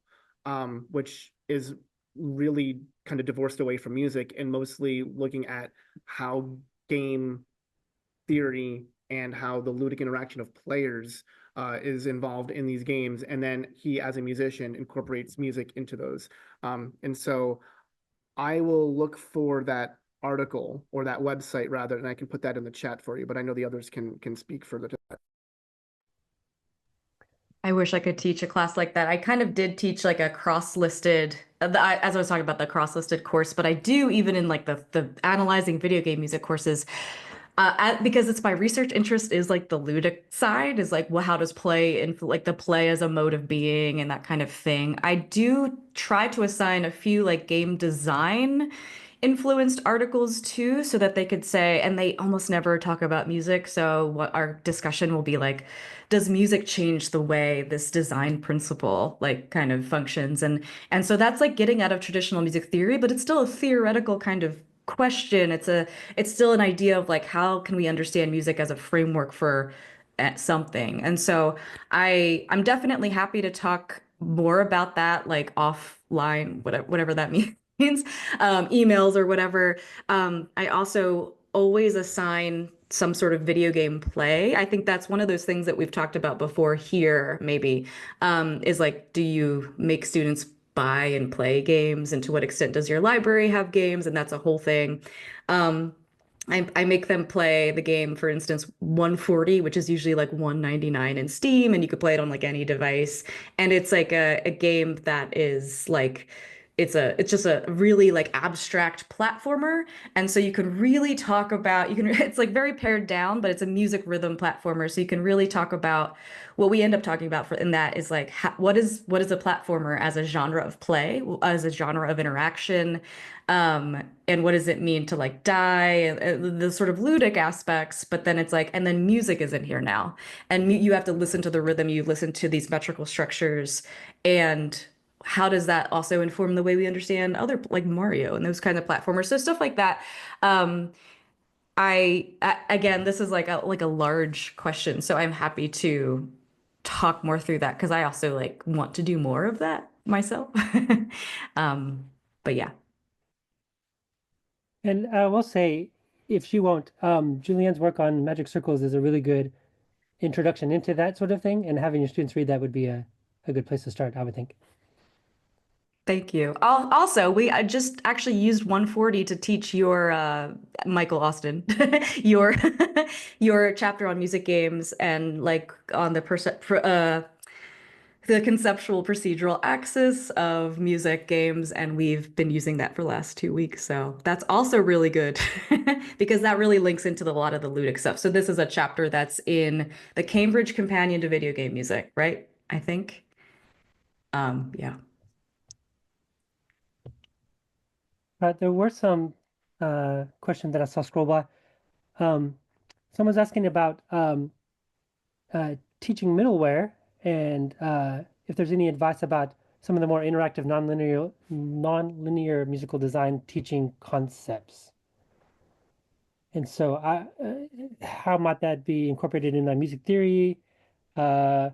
which is really kind of divorced away from music and mostly looking at how game theory and how the ludic interaction of players is involved in these games. And then he, as a musician, incorporates music into those. And so I will look for that article or that website rather, and I can put that in the chat for you, but I know the others can speak further to that. I wish I could teach a class like that. I kind of did teach like a cross-listed, as I was talking about the cross-listed course, but I do even in like the analyzing video game music courses, because it's my research interest is like the ludic side, is like, well, how does play and like the play as a mode of being and that kind of thing. I do try to assign a few like game design influenced articles too, so that they could say, and they almost never talk about music. So what our discussion will be like, does music change the way this design principle like kind of functions? And so that's like getting out of traditional music theory, but it's still a theoretical kind of question. It's still an idea of like, how can we understand music as a framework for something? And so I'm definitely happy to talk more about that, like offline, whatever that means. Emails or whatever. I also always assign some sort of video game play. I think that's one of those things that we've talked about before here, maybe, is like, do you make students buy and play games? And to what extent does your library have games? And that's a whole thing. I make them play the game, for instance, 140, which is usually like 199 in Steam, and you could play it on like any device. And it's like a game that is like it's just a really like abstract platformer. And so you can really talk about it's like very pared down, but it's a music rhythm platformer. So you can really talk about what we end up talking about in that is like what is a platformer as a genre of play, as a genre of interaction, and what does it mean to like die, and the sort of ludic aspects. But then it's like, and then music is in here now, and you have to listen to the rhythm, you listen to these metrical structures, and how does that also inform the way we understand other like Mario and those kinds of platformers? So stuff like that. Again, this is like a large question, so I'm happy to talk more through that because I also like want to do more of that myself. But yeah. And I will say, if she won't, Julianne's work on magic circles is a really good introduction into that sort of thing, and having your students read that would be a good place to start, I would think. Thank you. Also, I just actually used 140 to teach your Michael Austin your your chapter on music games and like on the conceptual procedural axis of music games, and we've been using that for the last 2 weeks. So that's also really good because that really links into a lot of the ludic stuff. So this is a chapter that's in the Cambridge Companion to Video Game Music, right? I think. Yeah. There were some questions that I saw scroll by. Um, Someone's asking about teaching middleware and if there's any advice about some of the more interactive non-linear musical design teaching concepts. And so how might that be incorporated in music theory? Uh,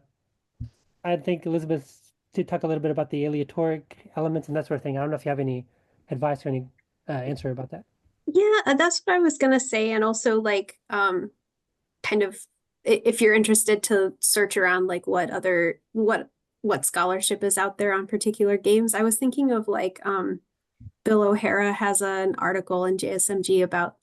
I think Elizabeth did talk a little bit about the aleatoric elements and that sort of thing. I don't know if you have any advice or any answer about that. Yeah, that's what I was gonna say. And also like kind of if you're interested to search around like what scholarship is out there on particular games, I was thinking of like Bill O'Hara has an article in JSMG about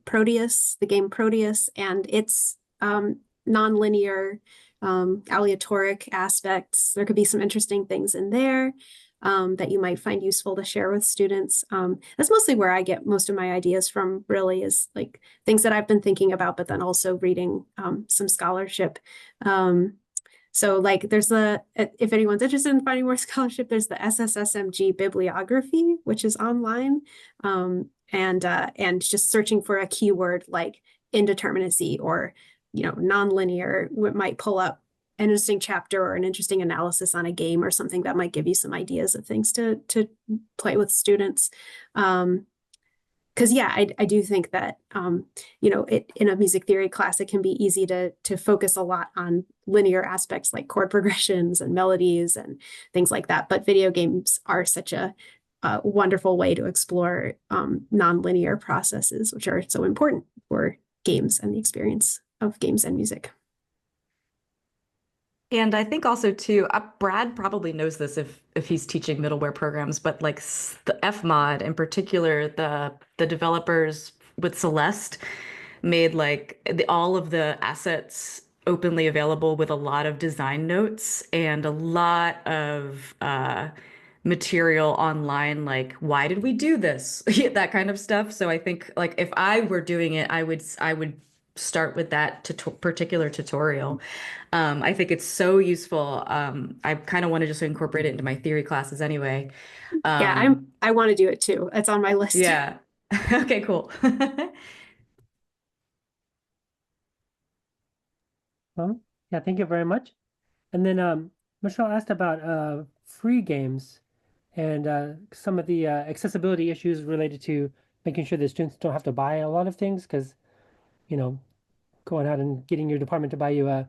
Proteus, the game Proteus, and its nonlinear aleatoric aspects. There could be some interesting things in there that you might find useful to share with students. That's mostly where I get most of my ideas from, really, is like things that I've been thinking about, but then also reading some scholarship. So like there's if anyone's interested in finding more scholarship, there's the SSSMG bibliography, which is online, and just searching for a keyword like indeterminacy or nonlinear might pull up an interesting chapter or an interesting analysis on a game or something that might give you some ideas of things to play with students. Because yeah, I do think that in a music theory class, it can be easy to focus a lot on linear aspects like chord progressions and melodies and things like that. But video games are such a wonderful way to explore nonlinear processes, which are so important for games and the experience of games and music. And I think also too, Brad probably knows this if he's teaching middleware programs, but like the Fmod in particular, the developers with Celeste made like all of the assets openly available with a lot of design notes and a lot of material online, like why did we do this? That kind of stuff. So I think like if I were doing it, I would start with that particular tutorial. I think it's so useful. I kind of want to just incorporate it into my theory classes anyway. Yeah, I want to do it too. It's on my list. Yeah. Okay, cool. Yeah, thank you very much. And then Michelle asked about free games and some of the accessibility issues related to making sure that students don't have to buy a lot of things because, going out and getting your department to buy you a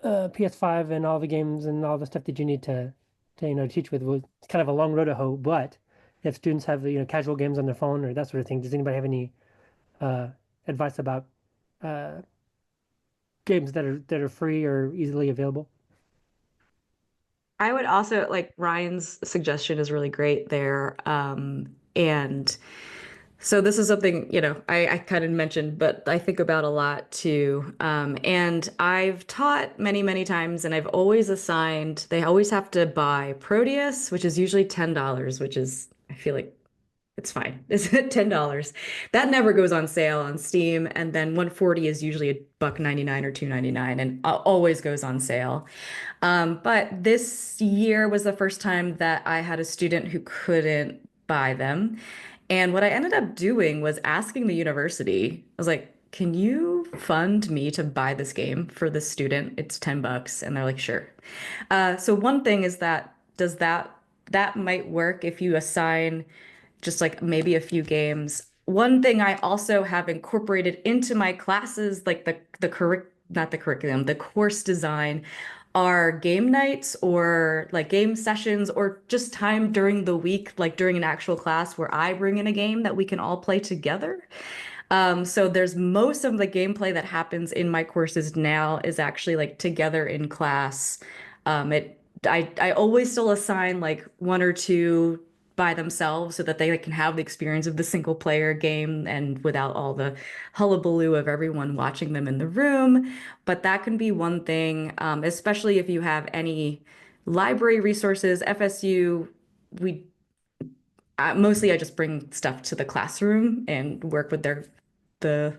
PS5 and all the games and all the stuff that you need to teach with was kind of a long road to hoe. But if students have casual games on their phone or that sort of thing, does anybody have any advice about uh, games that are free or easily available? I would also like Ryan's suggestion is really great there. And So this is something, I kind of mentioned, but I think about a lot too. And I've taught many, many times, and I've always assigned, they always have to buy Proteus, which is usually $10, which is, I feel like it's fine. It's $10. That never goes on sale on Steam. And then 140 is usually $1.99 or $2.99 and always goes on sale. But this year was the first time that I had a student who couldn't buy them. And what I ended up doing was asking the university, I was like, can you fund me to buy this game for this student? It's $10. And they're like, sure. So one thing is that that might work if you assign just like maybe a few games. One thing I also have incorporated into my classes, like not the curriculum, the course design, are game nights or like game sessions or just time during the week, like during an actual class where I bring in a game that we can all play together. So there's most of the gameplay that happens in my courses now is actually like together in class. I always still assign like one or two by themselves so that they can have the experience of the single player game and without all the hullabaloo of everyone watching them in the room. But that can be one thing, especially if you have any library resources, FSU, we mostly I just bring stuff to the classroom and work with the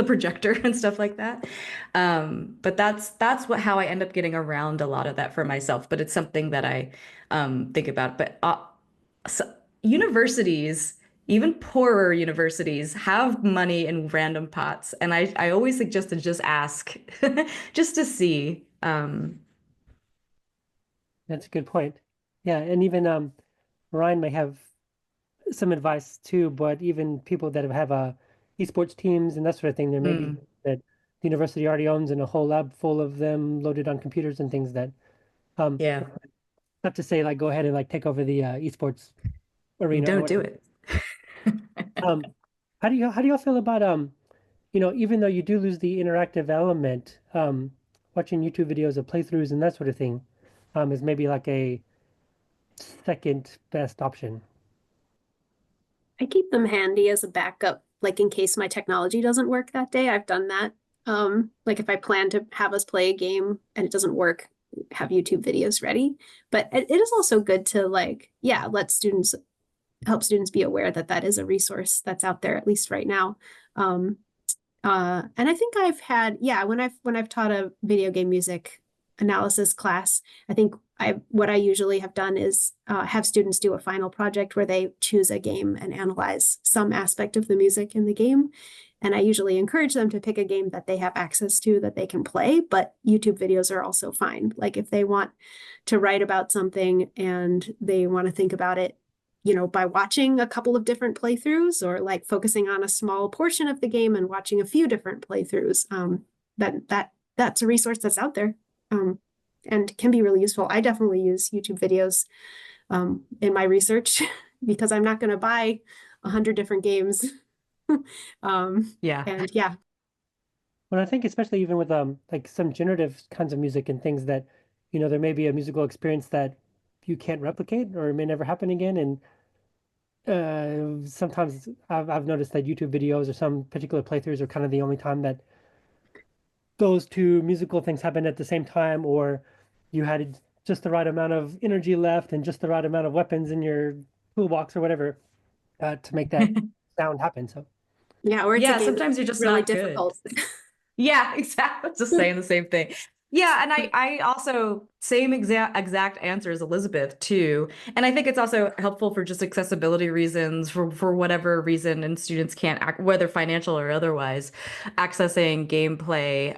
projector and stuff like that. But that's how I end up getting around a lot of that for myself. But it's something that I think about. But so universities, even poorer universities, have money in random pots, and I always suggest to just ask, just to see. That's a good point. Yeah, and even Ryan may have some advice too, but even people that have esports teams and that sort of thing, there may be that the university already owns and a whole lab full of them loaded on computers and things that Yeah, not to say like go ahead and like take over the esports arena or don't do whatever. it. How do y'all feel about even though you do lose the interactive element, watching YouTube videos of playthroughs and that sort of thing, is maybe like a second best option. I keep them handy as a backup, like in case my technology doesn't work that day. I've done that. Like if I plan to have us play a game and it doesn't work, have YouTube videos ready. But it is also good to like, yeah, help students be aware that that is a resource that's out there, at least right now. And I think I've had, yeah, when I've taught a video game music analysis class, I think what I usually have done is have students do a final project where they choose a game and analyze some aspect of the music in the game. And I usually encourage them to pick a game that they have access to that they can play, but YouTube videos are also fine. Like if they want to write about something and they want to think about it, by watching a couple of different playthroughs or like focusing on a small portion of the game and watching a few different playthroughs, that's a resource that's out there. And can be really useful. I definitely use YouTube videos in my research because I'm not going to buy 100 different games. Yeah. And yeah. Well, I think especially even with like some generative kinds of music and things that, there may be a musical experience that you can't replicate or it may never happen again. And sometimes I've noticed that YouTube videos or some particular playthroughs are kind of the only time that those two musical things happen at the same time, or you had just the right amount of energy left and just the right amount of weapons in your toolbox or whatever to make that sound happen. So Yeah, or it's Yeah, a game sometimes you're that's just really not good. difficult. Yeah, exactly. Just saying the same thing. Yeah, and I also same exact answer as Elizabeth too. And I think it's also helpful for just accessibility reasons, for whatever reason, and students can't whether financial or otherwise, accessing gameplay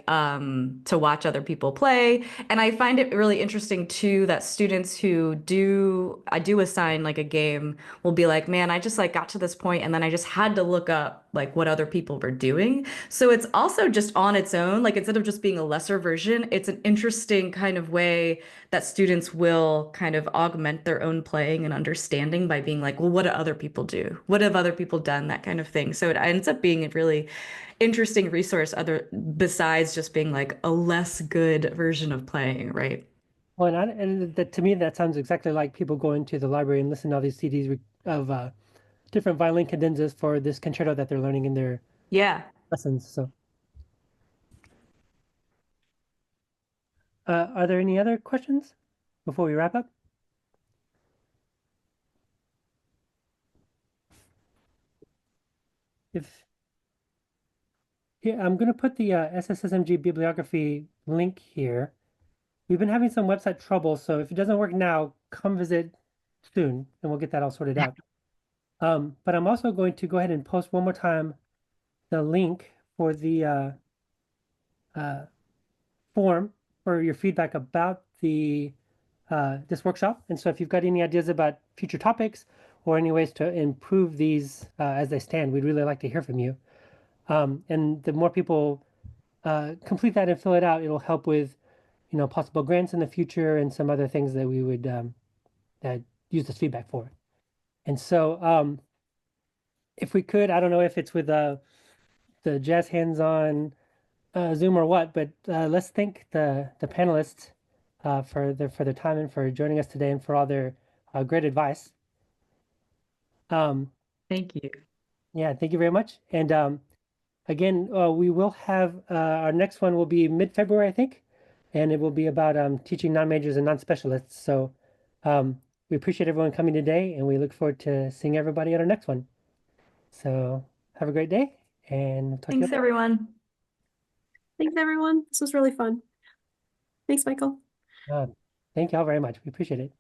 to watch other people play. And I find it really interesting too that students who I do assign like a game will be like, man, I just like got to this point and then I just had to look up like what other people were doing. So it's also just on its own, like instead of just being a lesser version, it's an interesting kind of way that students will kind of augment their own playing and understanding by being like, well, what do other people do? What have other people done? That kind of thing. So it ends up being a really interesting resource besides just being like a less good version of playing, right? well, and that to me that sounds exactly like people going to the library and listening to all these CDs of different violin cadenzas for this concerto that they're learning in their Yeah. lessons. So, are there any other questions before we wrap up? Yeah, I'm going to put the SSSMG bibliography link here. We've been having some website trouble, so if it doesn't work now, come visit soon, and we'll get that all sorted out. But I'm also going to go ahead and post one more time the link for the form for your feedback about the this workshop. And so if you've got any ideas about future topics or any ways to improve these as they stand, we'd really like to hear from you. And the more people complete that and fill it out, it'll help with, possible grants in the future and some other things that we would use this feedback for. And so if we could, I don't know if it's with the jazz hands on Zoom or what, but let's thank the panelists for their time and for joining us today and for all their great advice. Thank you. Yeah, thank you very much. And again, we will have our next one will be mid-February, I think, and it will be about teaching non-majors and non-specialists. So we appreciate everyone coming today, and we look forward to seeing everybody at our next one. So have a great day, and talk to you Thanks, later. everyone. Thanks, everyone. This was really fun. Thanks, Michael. Thank you all very much. We appreciate it.